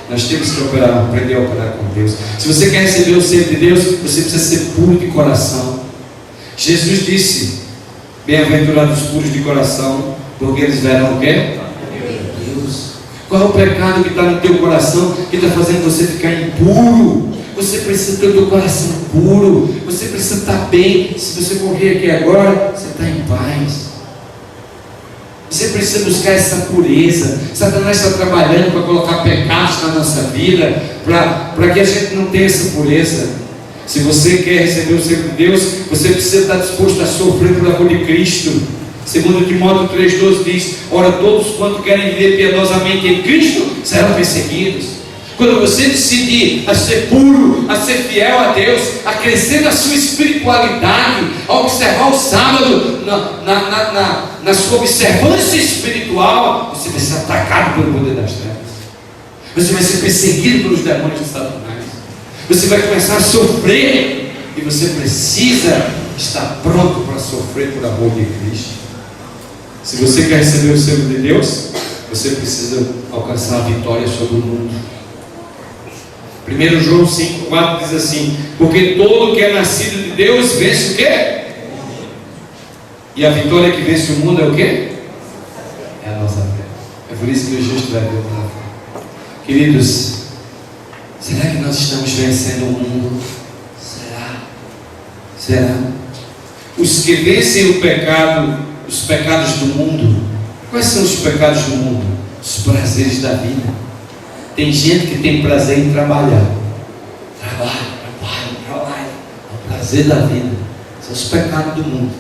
Nós temos que aprender a operar com Deus. Se você quer receber o selo de Deus, você precisa ser puro de coração. Jesus disse, bem-aventurados os puros de coração, porque eles verão o quê? Deus. Qual é o pecado que está no teu coração, que está fazendo você ficar impuro? Você precisa ter o teu coração puro. Você precisa estar bem. Se você morrer aqui agora, você está em paz. Você precisa buscar essa pureza. Satanás está trabalhando para colocar pecados na nossa vida, para que a gente não tenha essa pureza. Se você quer receber o selo de Deus, você precisa estar disposto a sofrer pelo amor de Cristo. Segundo Timóteo 3,12 diz, ora todos quanto querem viver piedosamente em Cristo serão perseguidos. Quando você decidir a ser puro, a ser fiel a Deus, a crescer na sua espiritualidade, a observar o sábado na sua observância espiritual, você vai ser atacado pelo poder das trevas. Você vai ser perseguido pelos demônios de Satanás. Você vai começar a sofrer. E você precisa estar pronto para sofrer por amor de Cristo. Se você quer receber o selo de Deus, você precisa alcançar a vitória sobre o mundo. 1 João 5,4 diz assim: porque todo que é nascido de Deus vence o quê? E a vitória que vence o mundo é o quê? É a nossa fé. É por isso que o justo vai ver pela fé. Queridos, será que nós estamos vencendo o mundo? Será? Os que vencem o pecado, os pecados do mundo, quais são os pecados do mundo? Os prazeres da vida. Tem gente que tem prazer em trabalhar. Trabalha. É o prazer da vida. São os pecados do mundo.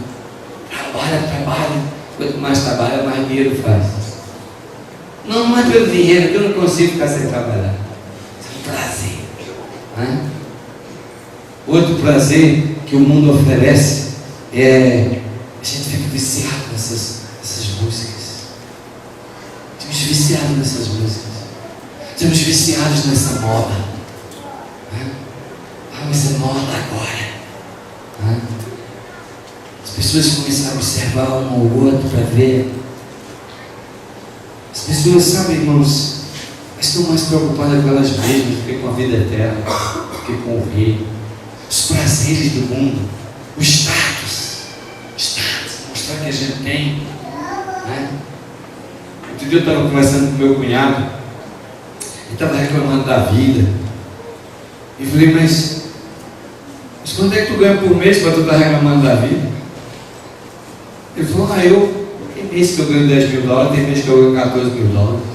Trabalha. Quanto mais trabalha, mais dinheiro faz. Não é pelo dinheiro, que eu não consigo ficar sem trabalhar. É um prazer. Né? Outro prazer que o mundo oferece é a gente fica viciado nessas músicas. Estamos viciados nessas músicas. Estamos viciados nessa moda. Mas é moda agora. As pessoas começaram a observar um ao outro para ver. As pessoas, sabe, irmãos, estão mais preocupadas com elas mesmas do que com a vida eterna, do que com o rei. Os prazeres do mundo, o status, mostrar que a gente tem. Outro dia eu estava conversando com meu cunhado, ele estava reclamando da vida. E eu falei, mas quanto é que tu ganha por mês para tu estar reclamando da vida? Ele falou, tem mês que eu ganho 10 mil dólares, tem mês que eu ganho 14 mil dólares.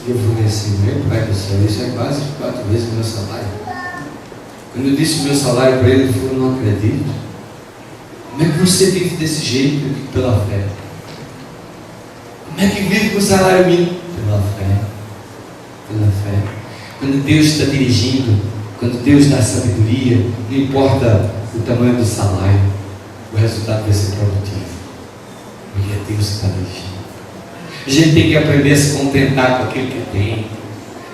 E eu falei assim, meu pai do céu, isso é quase 4 vezes o meu salário. Quando eu disse o meu salário para ele, ele falou, não acredito. Como é que você vive desse jeito? Pela fé. Como é que vive com o salário mínimo? Pela fé. Quando Deus está dirigindo, quando Deus dá sabedoria, não importa o tamanho do salário, o resultado vai ser produtivo. Porque é Deus que está dirigindo. A gente tem que aprender a se contentar com aquilo que tem.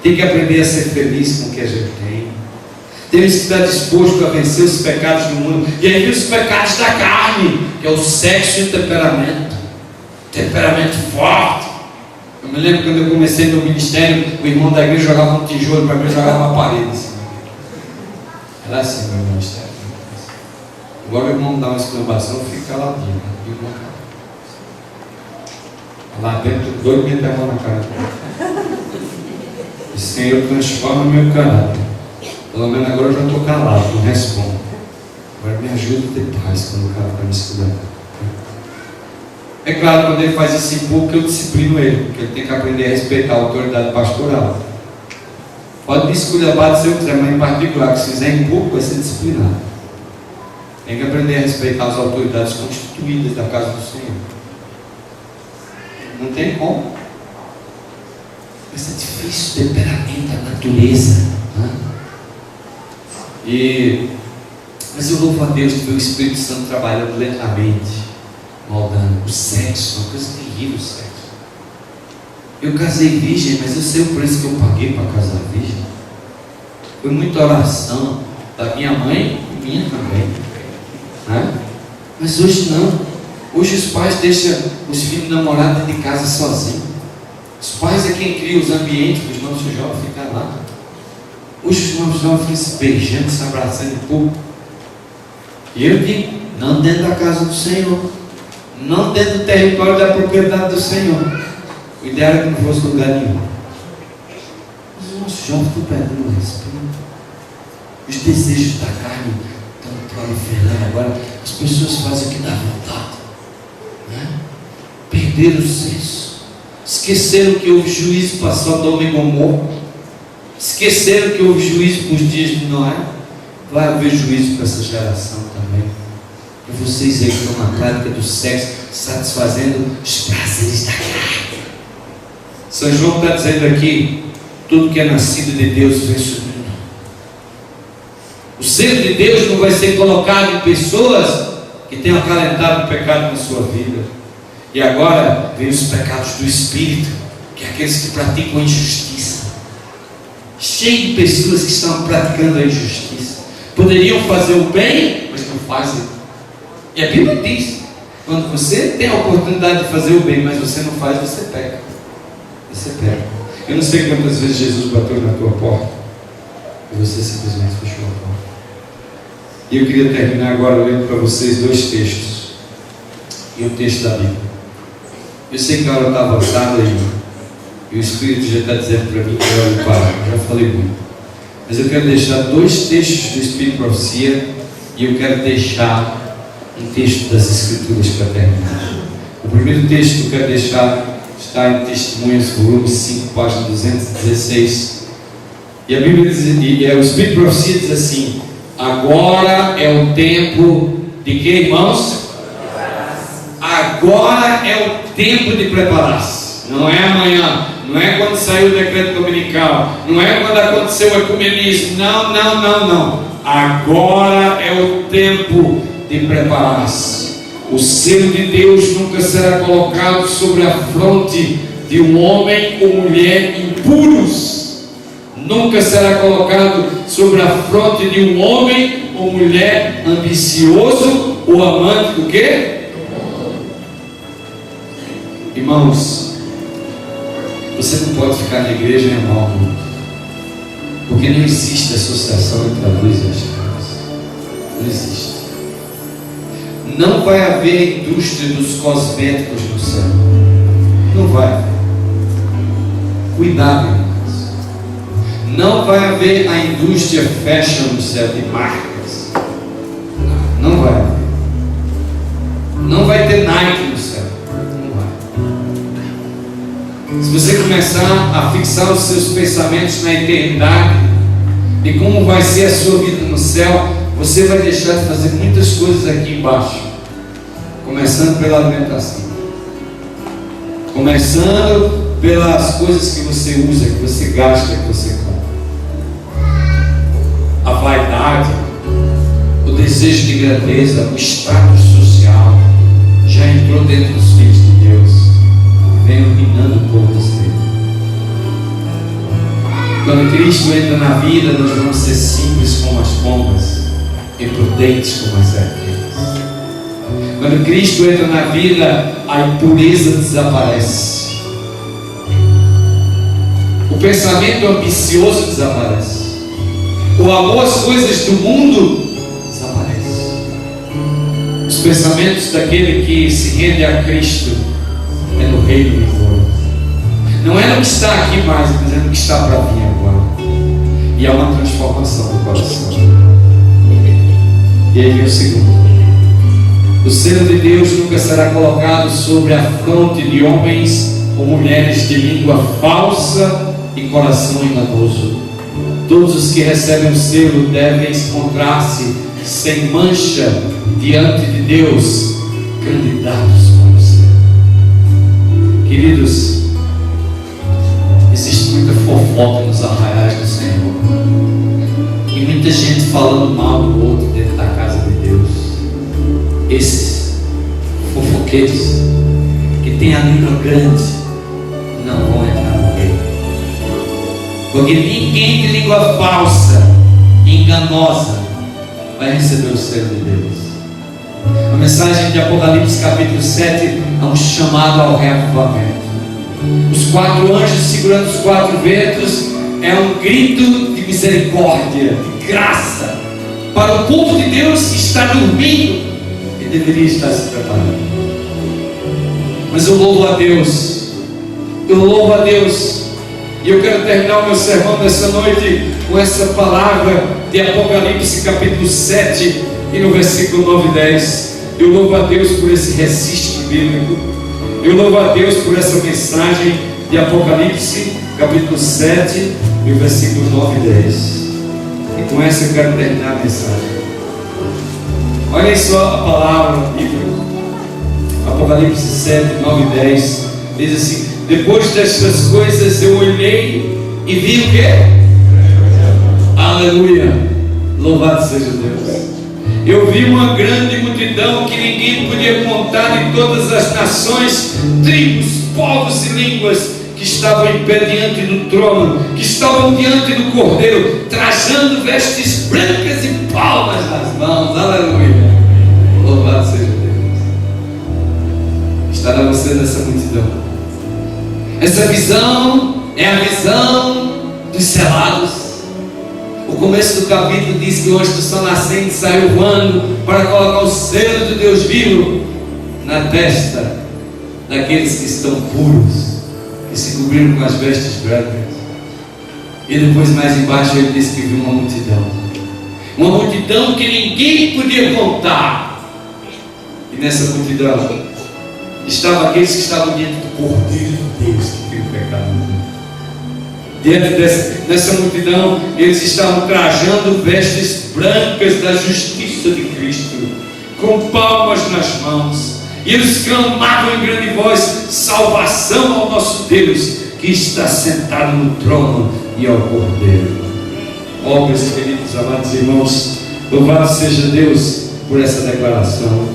Tem que aprender a ser feliz com o que a gente tem. Temos que estar disposto a vencer os pecados do mundo. E aí os pecados da carne, que é o sexo e o temperamento. Temperamento forte. Eu me lembro quando eu comecei no ministério, o irmão da igreja jogava um tijolo para mim, eu jogava uma parede assim. Era assim meu ministério. Agora o irmão dá uma exclamação, eu fico caladinho. Lá dentro, doido meter a mão na cara. E Senhor, transforma meu caráter. Pelo menos agora eu já estou calado, não respondo. Agora me ajuda a ter paz quando o cara está me escutando. É claro, quando ele faz isso em público, eu disciplino ele, porque ele tem que aprender a respeitar a autoridade pastoral. Pode me esculhambar se eu quiser, mas em particular, que se fizer em público, vai ser disciplinado. Tem que aprender a respeitar as autoridades constituídas da casa do Senhor. Não tem como. Mas é difícil, temperamento, a natureza. Mas eu louvo a Deus que o Espírito Santo trabalhando lentamente, moldando. O sexo, uma coisa terrível, o sexo. Eu casei virgem, mas eu sei o preço que eu paguei para casar virgem. Foi muita oração da minha mãe e minha também. Mas hoje não. Hoje os pais deixam os filhos namorar dentro de casa sozinhos. Os pais é quem cria os ambientes para os nossos jovens ficar lá. Hoje os nossos jovens ficam se beijando, se abraçando um pouco. E eu digo, não dentro da casa do Senhor. Não dentro do território da propriedade do Senhor. O ideal é que não fosse lugar nenhum. Os nossos jovens estão perdendo o respeito. Os desejos da carne estão proliferando agora. As pessoas fazem o que dá vontade. Perderam o senso. Esqueceram que houve juízo para Sodoma e Gomorra. Esqueceram que houve juízo com os dias de Noé. Vai haver juízo para essa geração também. E vocês aí que estão na prática do sexo, satisfazendo os prazeres da carne. São João está dizendo aqui: tudo que é nascido de Deus vem sobre nós. O selo de Deus não vai ser colocado em pessoas que tenham acalentado o pecado na sua vida. E agora vem os pecados do Espírito, que é aqueles que praticam a injustiça. Cheio de pessoas que estão praticando a injustiça. Poderiam fazer o bem, mas não fazem. E a Bíblia diz: quando você tem a oportunidade de fazer o bem, mas você não faz, você peca. Você peca. Eu não sei quantas vezes Jesus bateu na tua porta e você simplesmente fechou a porta. E eu queria terminar agora lendo para vocês 2 textos. E um texto da Bíblia. Eu sei que a hora está avançada e o Espírito já está dizendo para mim que eu paro. Já falei muito. Mas eu quero deixar 2 textos do Espírito de Profecia e eu quero deixar um texto das Escrituras para terminar. O primeiro texto que eu quero deixar está em Testemunhos, volume 5, página 216. E a Bíblia diz, o Espírito de Profecia diz assim: agora é o tempo de quê, irmãos? Agora é o tempo de preparar-se. Não é amanhã, não é quando saiu o decreto dominical, não é quando aconteceu o ecumenismo. Não. Agora é o tempo de preparar-se. O selo de Deus nunca será colocado sobre a fronte de um homem ou mulher impuros. Nunca será colocado sobre a fronte de um homem ou mulher ambicioso ou amante do quê? Irmãos, você não pode ficar na igreja e amar o mundo, porque não existe associação entre a luz e as trevas. Não existe. Não vai haver indústria dos cosméticos no céu. Não vai haver. Cuidado, irmãos. Não vai haver a indústria fashion no céu, de marcas. Não vai haver. Não vai ter Nike no céu. Se você começar a fixar os seus pensamentos na eternidade, de como vai ser a sua vida no céu, você vai deixar de fazer muitas coisas aqui embaixo. Começando pela alimentação. Começando pelas coisas que você usa, que você gasta, que você compra. A vaidade, o desejo de grandeza, o status social, já entrou dentro dos filhos de Deus. Vem dominando o povo desse tempo. Quando Cristo entra na vida, nós vamos ser simples como as pombas e prudentes como as serpentes. Quando Cristo entra na vida, a impureza desaparece. O pensamento ambicioso desaparece. O amor às coisas do mundo desaparece. Os pensamentos daquele que se rende a Cristo é no reino vigoroso. Não é no que está aqui mais, mas é no que está para vir agora. E há uma transformação do coração. E aí vem o segundo. O selo de Deus nunca será colocado sobre a fronte de homens ou mulheres de língua falsa e coração enganoso. Todos os que recebem o selo devem encontrar-se sem mancha diante de Deus, candidatos para o céu. Queridos, existe muita fofoca nos arraiais do Senhor. E muita gente falando mal do outro dentro da casa de Deus. Esses fofoqueiros que têm a língua grande não vão entrar no reino. Porque ninguém de língua falsa e enganosa vai receber o selo de Deus. A mensagem de Apocalipse capítulo 7 é um chamado ao reavivamento. Os 4 anjos segurando os 4 ventos é um grito de misericórdia, de graça para o povo de Deus que está dormindo e deveria estar se preparando. Mas eu louvo a Deus, e eu quero terminar o meu sermão dessa noite com essa palavra de Apocalipse capítulo 7 e no versículo 9 e 10. Eu louvo a Deus por esse registro bíblico. Eu louvo a Deus por essa mensagem de Apocalipse capítulo 7 e o versículo 9 e 10. E com essa eu quero terminar a mensagem. Olhem só a palavra bíblica. Apocalipse 7, 9 e 10 diz assim: Depois destas coisas eu olhei e vi o quê? Aleluia! Louvado seja Deus! Eu vi uma grande multidão que ninguém podia contar, de todas as nações, tribos, povos e línguas, que estavam em pé diante do trono, que estavam diante do Cordeiro, trajando vestes brancas e palmas nas mãos. Aleluia! Louvado seja Deus! Estará você nessa multidão? Essa visão é a visão dos selados. O começo do capítulo diz que o anjo do sol nascente saiu voando para colocar o selo de Deus vivo na testa daqueles que estão puros, que se cobriram com as vestes brancas. E depois mais embaixo ele diz que viu uma multidão que ninguém podia contar. E nessa multidão estavam aqueles que estavam diante do Cordeiro de Deus que tira o pecado do mundo. Diante dessa multidão, eles estavam trajando vestes brancas da justiça de Cristo, com palmas nas mãos, e eles clamavam em grande voz: salvação ao nosso Deus, que está sentado no trono, e ao Cordeiro. Ó, meus queridos, amados irmãos, louvado seja Deus por essa declaração,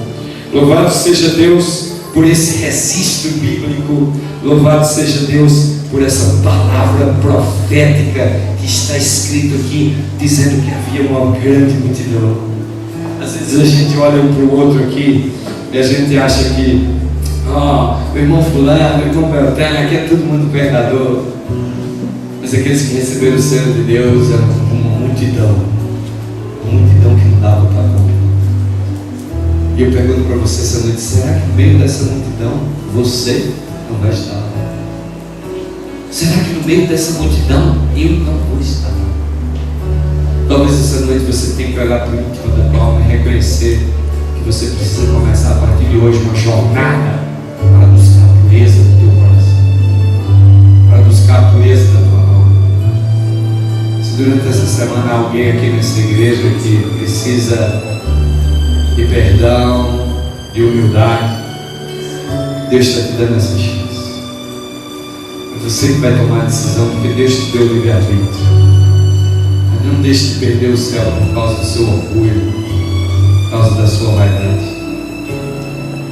louvado seja Deus por esse registro bíblico, louvado seja Deus por essa palavra profética que está escrito aqui, dizendo que havia uma grande multidão. Às vezes a gente olha um para o outro aqui e a gente acha que o irmão fulano, o irmão Beltrano, aqui é todo mundo pecador. Mas aqueles que receberam o selo de Deus eram uma multidão que não dava para contar. E eu pergunto para você essa noite: será que no meio dessa multidão você não vai estar? Será que no meio dessa multidão eu não vou estar? Talvez essa noite você tenha que olhar para o íntimo da tua alma e reconhecer que você precisa começar a partir de hoje uma jornada para buscar a pureza do teu coração, para buscar a pureza da tua alma. Se durante essa semana há alguém aqui nessa igreja que precisa de perdão, de humildade, Deus está te dando essa chance. Você que vai tomar a decisão, porque Deus te deu o livre-arbítrio. Mas não deixe de perder o céu por causa do seu orgulho, por causa da sua vaidade.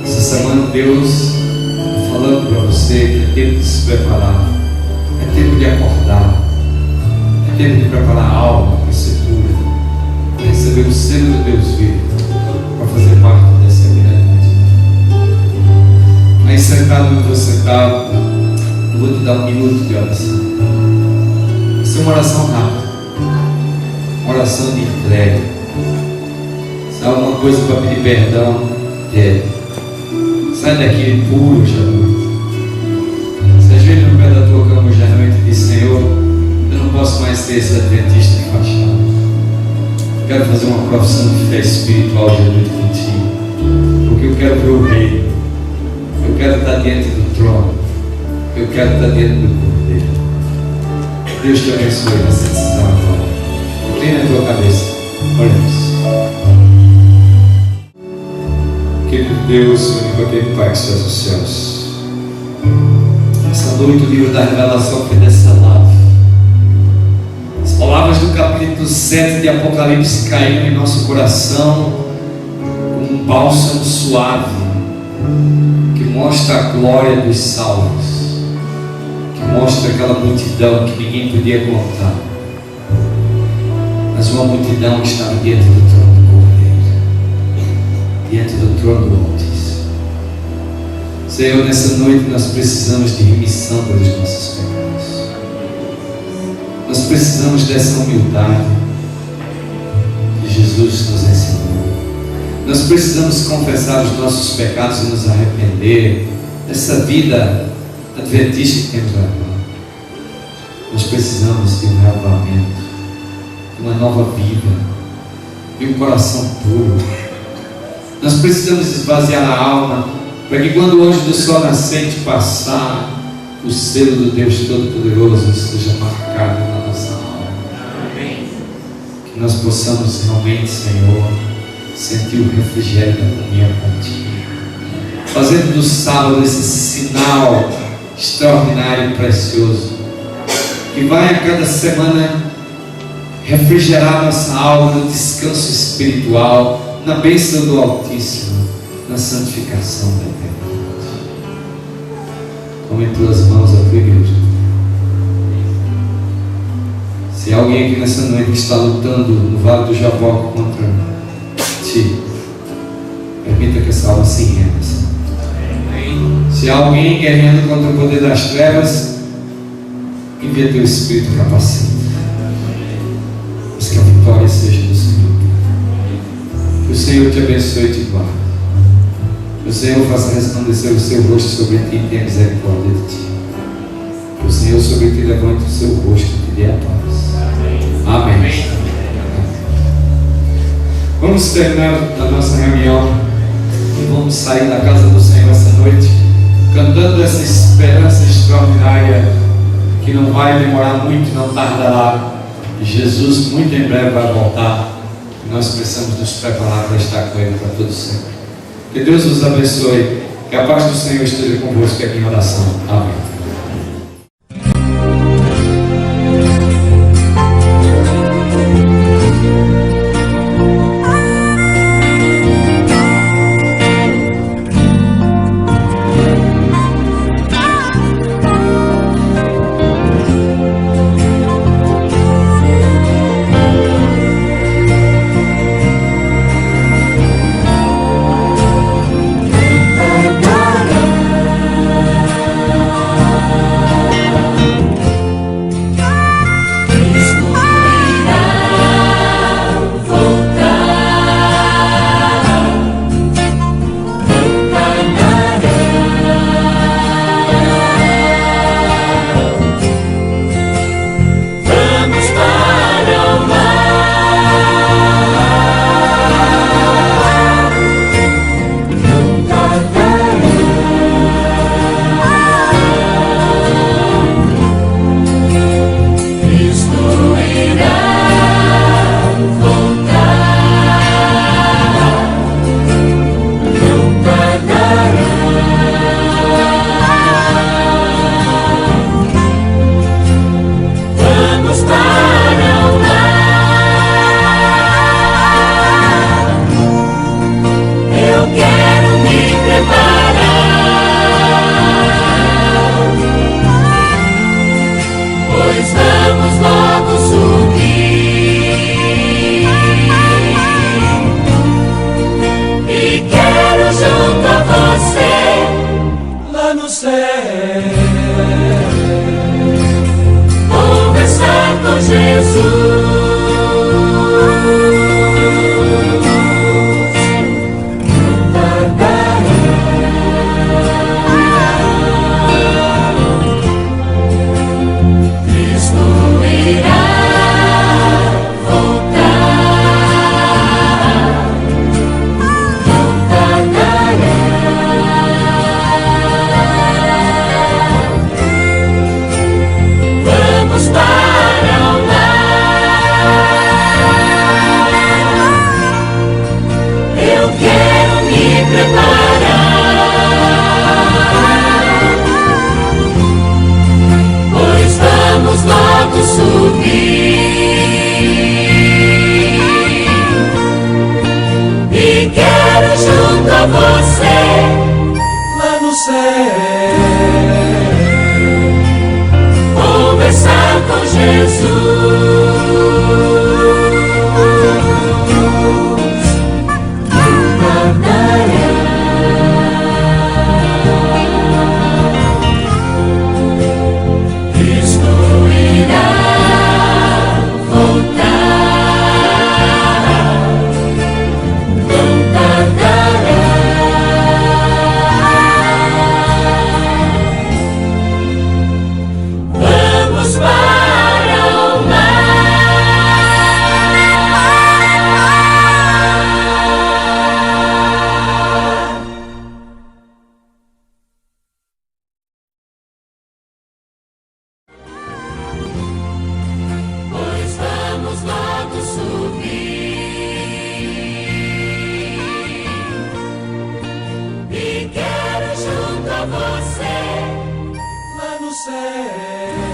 Essa semana Deus está falando para você que é tempo de se preparar, é tempo de acordar, é tempo de preparar a alma para ser pura, para receber o selo de Deus vivo, para fazer parte dessa grande multidão. Aí sentado onde você está, eu vou te dar um minuto de oração. Vai ser uma oração rápida, uma oração de entrega. Se há alguma coisa para pedir perdão, pede. Sai daqui puro hoje à noite. Se ajoelha no pé da tua cama hoje à noite e diz: Senhor, eu não posso mais ser esse adventista de fachada. Quero fazer uma profissão de fé espiritual hoje à noite contigo, porque eu quero ver o Rei. Eu quero estar diante do trono. Eu quero estar dentro do Cordeiro. Deus te abençoe nessa decisão agora. Inclina a tua cabeça. Oremos. Querido Deus, onipotente Pai que estás nos céus, essa noite o livro da revelação foi descelado. As palavras do capítulo 7 de Apocalipse caíram em nosso coração como um bálsamo suave que mostra a glória dos salvos, mostra aquela multidão que ninguém podia contar, mas uma multidão que estava diante do trono do Cordeiro, diante do trono do Altíssimo. Senhor, nessa noite nós precisamos de remissão pelos nossos pecados. Nós precisamos dessa humildade que Jesus nos ensinou. Nós precisamos confessar os nossos pecados e nos arrepender dessa vida adventista que temos levado. Nós precisamos de um reavivamento, de uma nova vida, de um coração puro. Nós precisamos esvaziar a alma, para que quando o anjo do sol nascente passar, o selo do Deus Todo-Poderoso seja marcado na nossa alma. Amém. Que nós possamos realmente, Senhor, sentir o refrigério da comunhão contigo, fazendo do sábado esse sinal extraordinário e precioso, que vai a cada semana refrigerar nossa alma no descanso espiritual, na bênção do Altíssimo, na santificação da eternidade. Toma em tuas mãos a tua igreja. Se alguém aqui nessa noite está lutando no Vale do Jaboque contra ti, permita que essa alma se renda. Se há alguém guerreando contra o poder das trevas, envia teu Espírito capacita. Mas que a vitória seja do Senhor. Que o Senhor te abençoe e te guarde. Que o Senhor faça resplandecer o seu rosto sobre ti e tenha misericórdia de ti. Que o Senhor sobre ti levante o seu rosto e te dê a paz. Amém. Vamos terminar a nossa reunião e vamos sair da casa do Senhor essa noite, cantando essa esperança extraordinária que não vai demorar muito, não tardará. E Jesus muito em breve vai voltar. E nós precisamos nos preparar para estar com Ele para todo sempre. Que Deus nos abençoe. Que a paz do Senhor esteja convosco aqui em oração. Amém. Vamos para o say